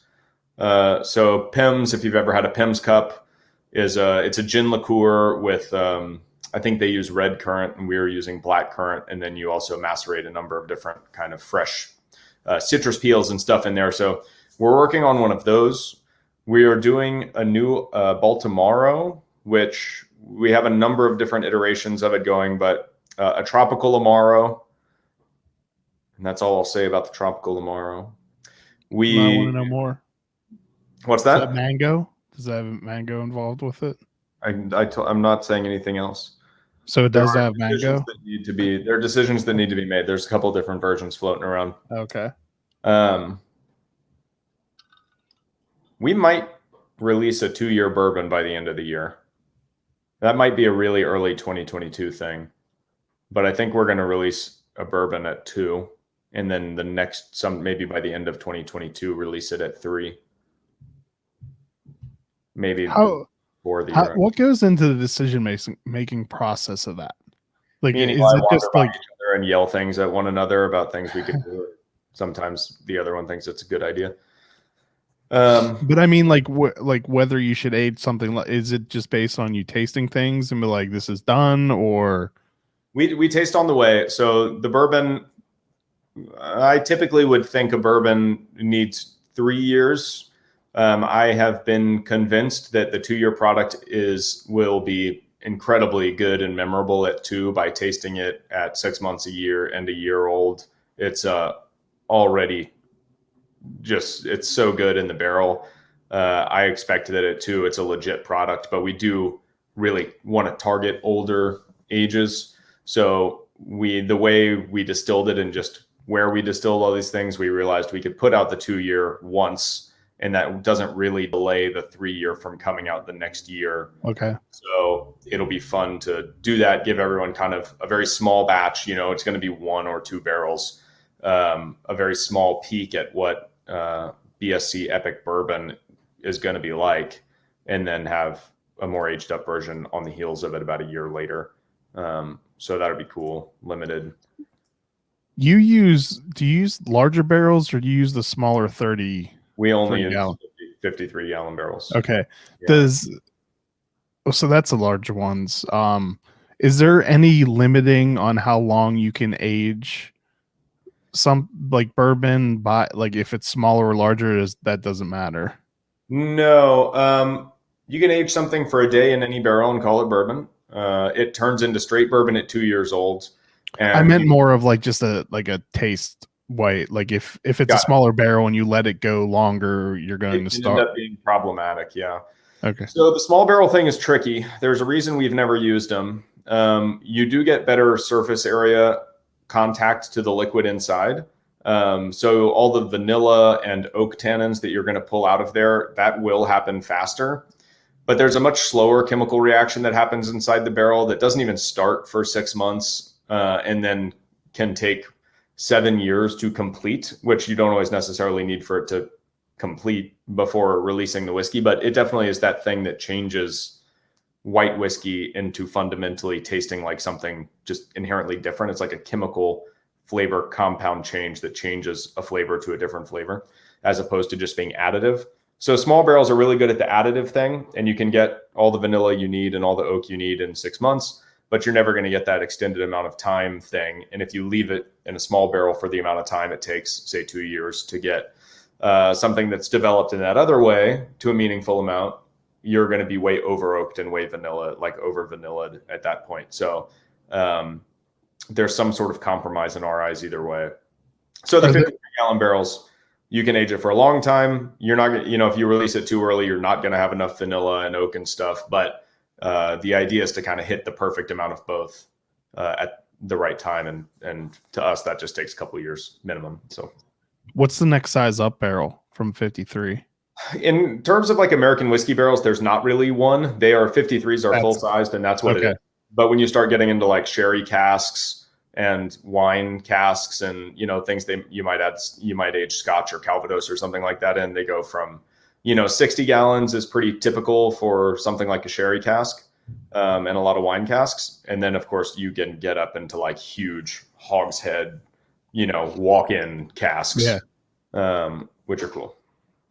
So Pimm's, if you've ever had a Pimm's cup, it's a gin liqueur with I think they use red currant and we were using black currant, and then you also macerate a number of different kind of fresh citrus peels and stuff in there. So we're working on one of those. We are doing a new Baltimore, which we have a number of different iterations of it going, but a tropical Amaro, and that's all I'll say about the tropical Amaro. I want to know more. What's that? Is that mango? Does that have mango involved with it? I'm not saying anything else. So it There does are have decisions mango. that need to be. There are decisions that need to be made. There's a couple different versions floating around. Okay. We might release a 2-year bourbon by the end of the year. That might be a really early 2022 thing, but I think we're going to release a bourbon at 2, and then the next, maybe by the end of 2022, release it at 3. Maybe before the year. What goes into the decision making process of that? Like, Me and is Eli it wander just by like each other and yell things at one another about things we could do? Sometimes the other one thinks it's a good idea. But I mean, like whether you should age something, is it just based on you tasting things and be like, this is done, or we taste on the way. So the bourbon, I typically would think a bourbon needs 3 years. I have been convinced that the 2-year product will be incredibly good and memorable at 2 by tasting it at 6 months, a year, and a year old. It's already it's so good in the barrel. I expect that at 2, it's a legit product, but we do really want to target older ages. So the way we distilled it and just where we distilled all these things, we realized we could put out the 2-year once, and that doesn't really delay the 3-year from coming out the next year. okay. So it'll be fun to do that, give everyone kind of a very small batch. It's going to be 1 or 2 barrels, a very small peek at what BSC Epic Bourbon is going to be like, and then have a more aged up version on the heels of it about a year later. So that'd be cool. Limited. Do you use larger barrels or do you use the smaller 30? We only use gallon? 53 gallon barrels. Okay. Yeah. So that's the larger ones. Is there any limiting on how long you can age some like bourbon by, like, if it's smaller or larger, that doesn't matter? No. You can age something for a day in any barrel and call it bourbon. It turns into straight bourbon at 2 years old. And I meant more of like just a taste white. Like if it's a smaller barrel and you let it go longer, you're going to start end up being problematic. Yeah. Okay. So the small barrel thing is tricky. There's a reason we've never used them. You do get better surface area contact to the liquid inside. So all the vanilla and oak tannins that you're going to pull out of there, that will happen faster. But there's a much slower chemical reaction that happens inside the barrel that doesn't even start for 6 months, and then can take 7 years to complete, which you don't always necessarily need for it to complete before releasing the whiskey. But it definitely is that thing that changes white whiskey into fundamentally tasting like something just inherently different. It's like a chemical flavor compound change that changes a flavor to a different flavor, as opposed to just being additive. So small barrels are really good at the additive thing, and you can get all the vanilla you need and all the oak you need in 6 months, but you're never going to get that extended amount of time thing. And if you leave it in a small barrel for the amount of time it takes, say 2 years to get something that's developed in that other way to a meaningful amount, you're going to be way over oaked and way vanilla, like over vanillaed at that point. So there's some sort of compromise in our eyes either way. So the 50 gallon barrels, you can age it for a long time. You're not going to, if you release it too early, you're not going to have enough vanilla and oak and stuff. But the idea is to kind of hit the perfect amount of both at the right time. And to us, that just takes a couple of years minimum. So what's the next size up barrel from 53? In terms of like American whiskey barrels, there's not really one. 53s are full sized, and that's what it is. But when you start getting into like sherry casks and wine casks and things you might age Scotch or Calvados or something like that in, they go from 60 gallons is pretty typical for something like a sherry cask, and a lot of wine casks. And then of course you can get up into like huge hogshead walk-in casks, which are cool.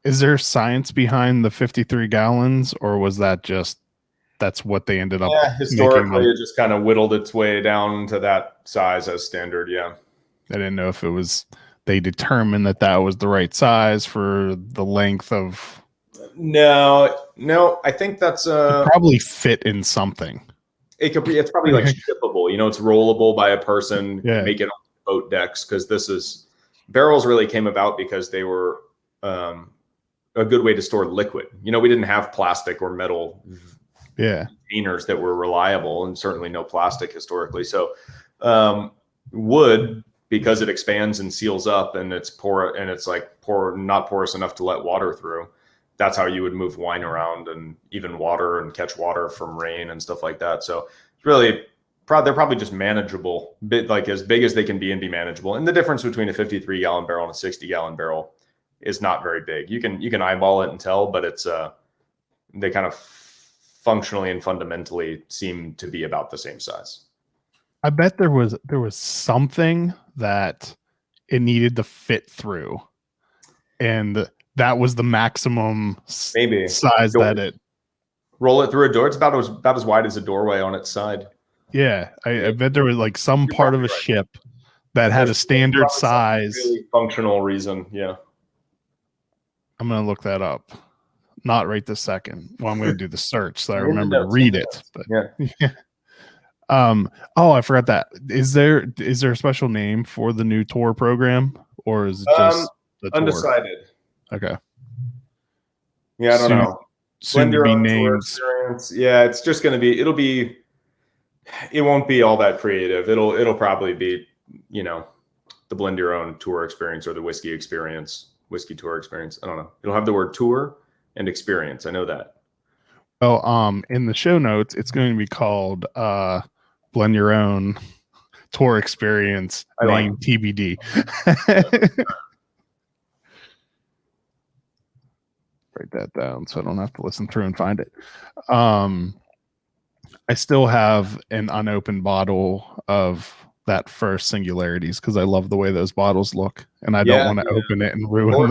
Is there science behind the 53 gallons, or was that's what they ended up? Yeah, historically, it just kind of whittled its way down to that size as standard. Yeah. I didn't know if it was, they determined that was the right size for the length of. No, I think that's it probably fit in something. It's probably like shippable, it's rollable by a person, make it on boat decks. Cause barrels really came about because they were, a good way to store liquid. We didn't have plastic or metal containers that were reliable, and certainly no plastic historically. So wood, because it expands and seals up and it's not porous enough to let water through. That's how you would move wine around, and even water, and catch water from rain and stuff like that. So it's really they're probably just manageable, like as big as they can be and be manageable. And the difference between a 53-gallon barrel and a 60-gallon barrel is not very big. You can eyeball it and tell, but it's they kind of functionally and fundamentally seem to be about the same size. I bet there was something that it needed to fit through, and that was the maximum size that it. Roll it through a door. It's about as wide as a doorway on its side. Yeah, I bet there was like some part of a ship that had a standard size. Really functional reason. Yeah. I'm going to look that up. Not right this second. Well, I'm going to do the search so I remember to read it. But yeah. Oh, I forgot that. Is there a special name for the new tour program, or is it just the tour? Undecided? Okay. Yeah, I don't know. Soon to be named. Yeah, it's just going to be. It won't be all that creative. It'll probably be, the blend your own tour experience, or the whiskey tour experience. I don't know. It'll have the word tour and experience. I know that. Well, in the show notes, it's going to be called Blend Your Own Tour Experience, name TBD. Write that down so I don't have to listen through and find it. I still have an unopened bottle of that first Singularities because I love the way those bottles look, and I don't want to open it and ruin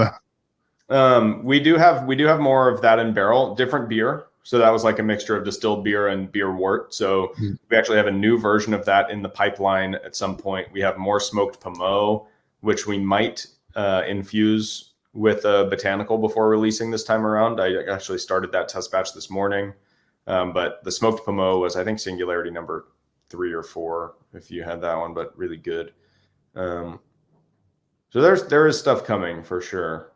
them. We do have more of that in barrel, different beer. So that was like a mixture of distilled beer and beer wort. So we actually have a new version of that in the pipeline at some point. We have more smoked Pommeau, which we might infuse with a botanical before releasing this time around. I actually started that test batch this morning. But the smoked Pommeau was, I think, Singularity number 3 or 4, if you had that one, but really good. So there is stuff coming for sure.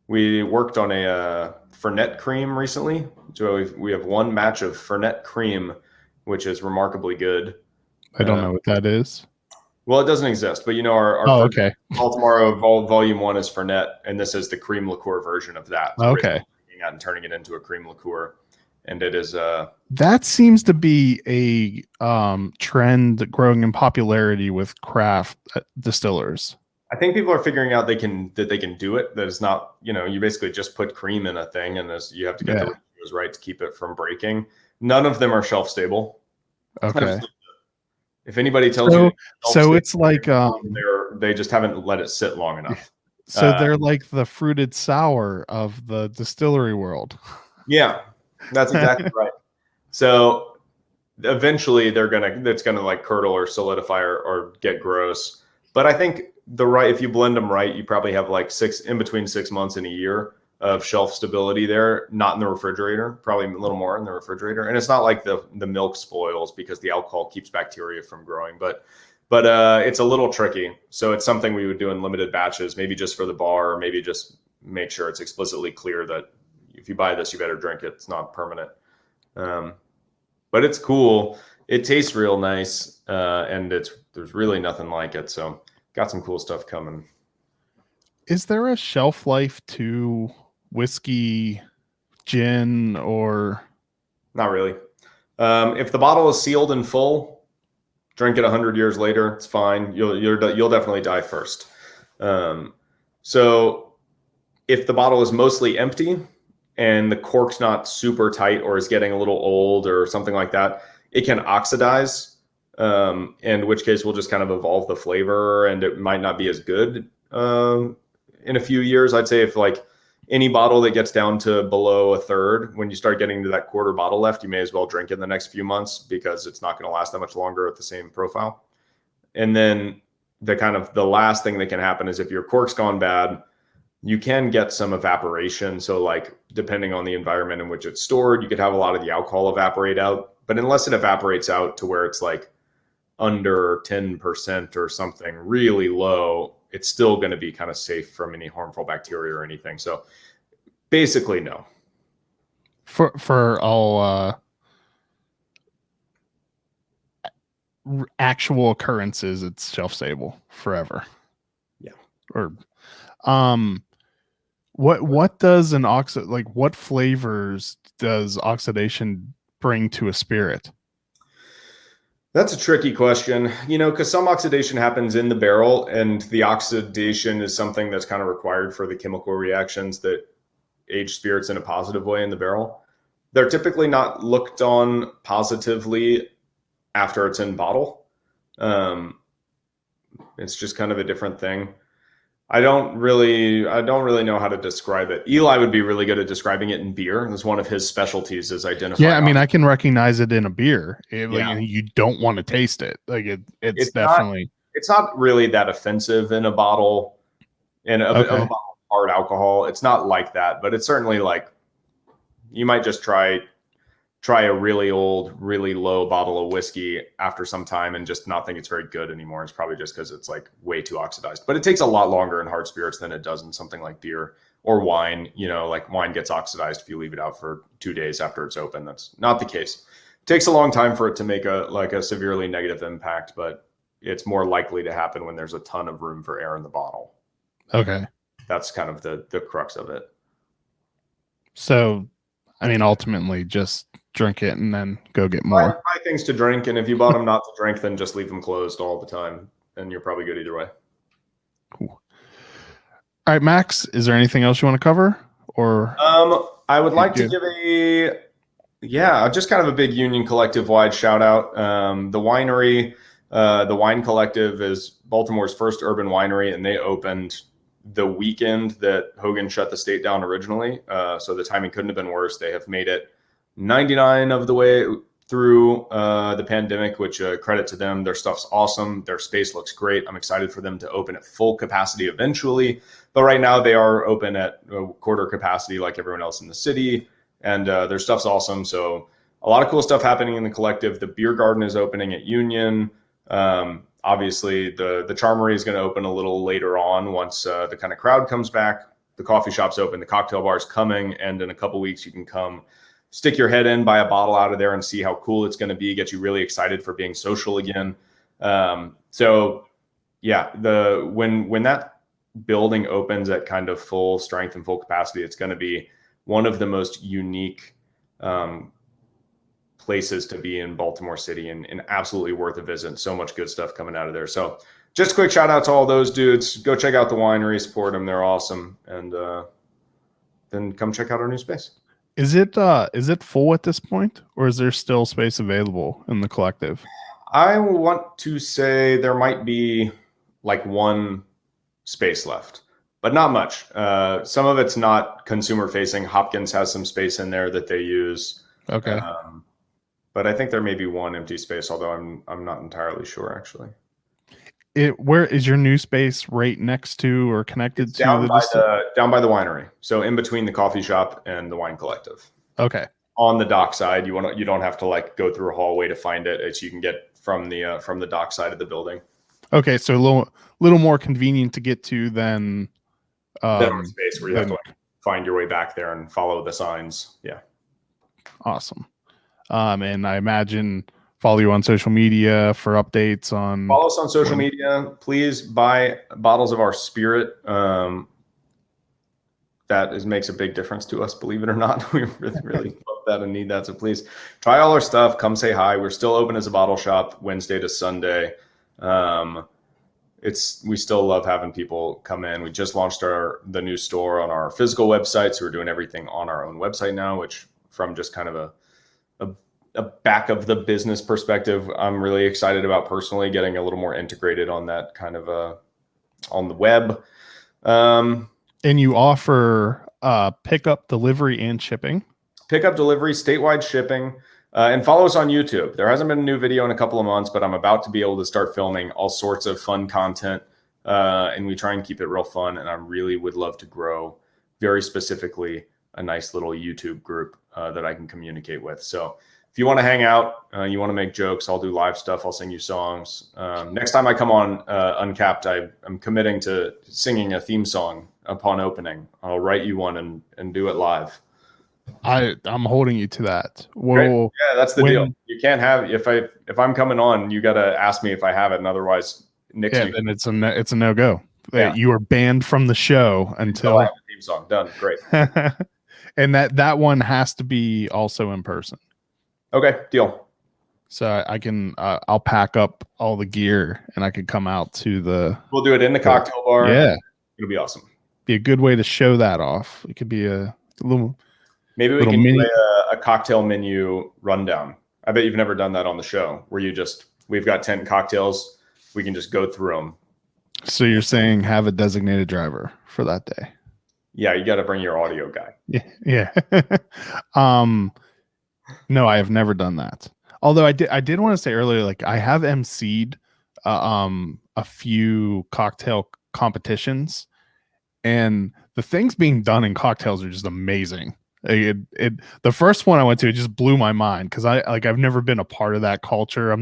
We worked on a Fernet cream recently. So we have one match of Fernet cream, which is remarkably good. I don't know what that is. Well, it doesn't exist, but our okay. Baltimore Volume 1 is Fernet, and this is the cream liqueur version of that. So okay. And turning it into a cream liqueur. And it is that seems to be a trend growing in popularity with craft distillers. I think people are figuring out they can do it. That it's not, you basically just put cream in a thing, and you have to get the ratios right to keep it from breaking. None of them are shelf stable. Okay. If anybody tells you, so it's like they just haven't let it sit long enough. So they're like the fruited sour of the distillery world. Yeah. That's exactly right. So eventually it's gonna like curdle or solidify or get gross. But I think if you blend them right, you probably have like between 6 months and a year of shelf stability there, not in the refrigerator, probably a little more in the refrigerator. And it's not like the milk spoils because the alcohol keeps bacteria from growing, but it's a little tricky. So it's something we would do in limited batches, maybe just for the bar, or maybe just make sure it's explicitly clear that if you buy this, you better drink it. It's not permanent. But it's cool. It tastes real nice. And there's really nothing like it. So got some cool stuff coming. Is there a shelf life to whiskey, gin, or? Not really. If the bottle is sealed and full, drink it 100 years later, it's fine. You'll definitely die first. So if the bottle is mostly empty, and the cork's not super tight or is getting a little old or something like that, it can oxidize, in which case we'll just kind of evolve the flavor, and it might not be as good in a few years. I'd say if like any bottle that gets down to below a third, when you start getting to that quarter bottle left, you may as well drink it in the next few months because it's not going to last that much longer at the same profile. And then the last thing that can happen is if your cork's gone bad, you can get some evaporation. So like depending on the environment in which it's stored, you could have a lot of the alcohol evaporate out. But unless it evaporates out to where it's like under 10% or something really low, it's still going to be kind of safe from any harmful bacteria or anything. So basically, no. For all actual occurrences, it's shelf stable forever. Yeah. Or what does an what flavors does oxidation bring to a spirit? That's a tricky question, because some oxidation happens in the barrel, and the oxidation is something that's kind of required for the chemical reactions that age spirits in a positive way in the barrel. They're typically not looked on positively after it's in bottle. It's just kind of a different thing. I don't really know how to describe it. Eli would be really good at describing it in beer. That's one of his specialties, is identifying. Yeah, I mean, I can recognize it in a beer. Yeah. You don't want to taste it. It's definitely. It's not really that offensive in a bottle, of a bottle of hard alcohol. It's not like that, but it's certainly like you might just try a really old, really low bottle of whiskey after some time and just not think it's very good anymore. It's probably just because it's like way too oxidized. But it takes a lot longer in hard spirits than it does in something like beer or wine. Like wine gets oxidized if you leave it out for 2 days after it's open. That's not the case. It takes a long time for it to make a severely negative impact, but it's more likely to happen when there's a ton of room for air in the bottle. Okay. That's kind of the crux of it. So, I mean, ultimately just drink it and then go get more. Buy things to drink, and if you bought them not to drink, then just leave them closed all the time, and you're probably good either way. Cool. All right, Max, is there anything else you want to cover? Or I would like to give just kind of a big Union Collective wide shout out. The winery, the Wine Collective, is Baltimore's first urban winery, and they opened the weekend that Hogan shut the state down originally. So the timing couldn't have been worse. They have made it 99 of the way through the pandemic, which credit to them. Their stuff's awesome. Their space looks great. I'm excited for them to open at full capacity eventually. But right now they are open at quarter capacity like everyone else in the city. And their stuff's awesome. So a lot of cool stuff happening in the collective. The beer garden is opening at Union. Obviously, the Charmery is going to open a little later on once the kind of crowd comes back. The coffee shop's open. The cocktail bar is coming. And in a couple weeks, you can come stick your head in, buy a bottle out of there, and see how cool it's going to be. Get you really excited for being social again. So, yeah, when that building opens at kind of full strength and full capacity, it's going to be one of the most unique places to be in Baltimore City, and absolutely worth a visit. So much good stuff coming out of there. So just a quick shout out to all those dudes. Go check out the winery, support them. They're awesome. And then come check out our new space. Is it full at this point, or is there still space available in the collective? I want to say there might be like one space left, but not much. Some of it's not consumer facing. Hopkins has some space in there that they use. Okay. But I think there may be one empty space, although I'm not entirely sure actually. Where is your new space? Right next to or connected to down by the winery, so in between the coffee shop and the Wine Collective. Okay. On the dock side, you don't have to like go through a hallway to find it. It's you can get from the dock side of the building. Okay, so a little more convenient to get to than our space where you have to like find your way back there and follow the signs. Yeah. Awesome. And I imagine follow you on social media for updates on. Follow us on social media. Please buy bottles of our spirit. Makes a big difference to us, believe it or not. We really love that and need that. So please try all our stuff. Come say hi. We're still open as a bottle shop Wednesday to Sunday. We still love having people come in. We just launched the new store on our physical website, so we're doing everything on our own website now, which from just kind of a back of the business perspective, I'm really excited about personally getting a little more integrated on that kind of on the web. And you offer pickup, delivery, and shipping. Pickup, delivery, statewide shipping. And follow us on YouTube. There hasn't been a new video in a couple of months, but I'm about to be able to start filming all sorts of fun content. And we try and keep it real fun. And I really would love to grow, very specifically, a nice little YouTube group that I can communicate with. So if you want to hang out, you want to make jokes, I'll do live stuff. I'll sing you songs. Next time I come on Uncapped, I'm committing to singing a theme song upon opening. I'll write you one and do it live. I'm holding you to that. Great. Whoa. Yeah, that's the deal. You can't have if I'm coming on, you got to ask me if I have it, and otherwise, nix me. Then it's a no go. Yeah. You are banned from the show until I have a theme song done. Great. And that one has to be also in person. Okay, deal. So I can I'll pack up all the gear and I could come out to the. We'll do it in the cocktail bar. Yeah, it'll be awesome. Be a good way to show that off. It could be a little. Maybe we can do a cocktail menu rundown. I bet you've never done that on the show, where we've got 10 cocktails. We can just go through them. So you're saying have a designated driver for that day? Yeah, you got to bring your audio guy. Yeah. No, I have never done that. Although I did want to say earlier, like I have emceed a few cocktail competitions, and the things being done in cocktails are just amazing. The first one I went to, it just blew my mind because I've never been a part of that culture. I'm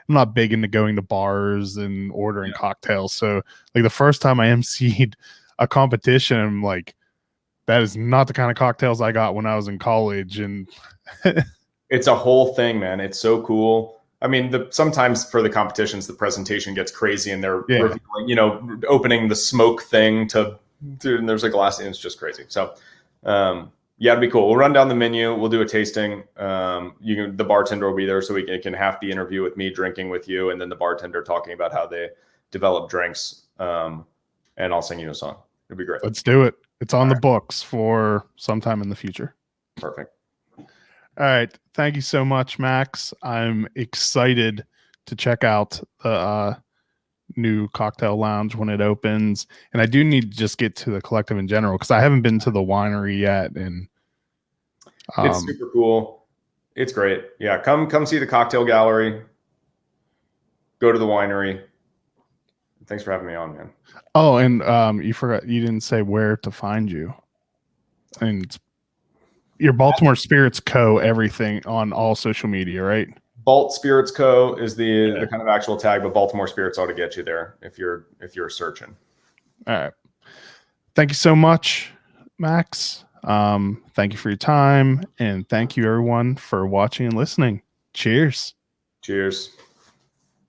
not big into going to bars and ordering cocktails. So like the first time I emceed a competition, I'm like, that is not the kind of cocktails I got when I was in college. And it's a whole thing, man. It's so cool. I mean, sometimes for the competitions, the presentation gets crazy and they're revealing, opening the smoke thing and there's a glass and it's just crazy. So, yeah, it'd be cool. We'll run down the menu. We'll do a tasting. The bartender will be there, so we can have the interview with me drinking with you, and then the bartender talking about how they develop drinks. And I'll sing you a song. It'd be great. Let's do it. It's on the books for sometime in the future. Perfect. All right. Thank you so much, Max. I'm excited to check out the new cocktail lounge when it opens, and I do need to just get to the collective in general because I haven't been to the winery yet, and it's super cool. It's great. Yeah, come see the cocktail gallery, go to the winery. Thanks for having me on, man. Oh, and you didn't say where to find you. And your Baltimore Spirits Co. everything on all social media, right? Balt Spirits Co. is the kind of actual tag, but Baltimore Spirits ought to get you there if you're searching. All right. Thank you so much, Max. Thank you for your time, and thank you everyone for watching and listening. Cheers. Cheers.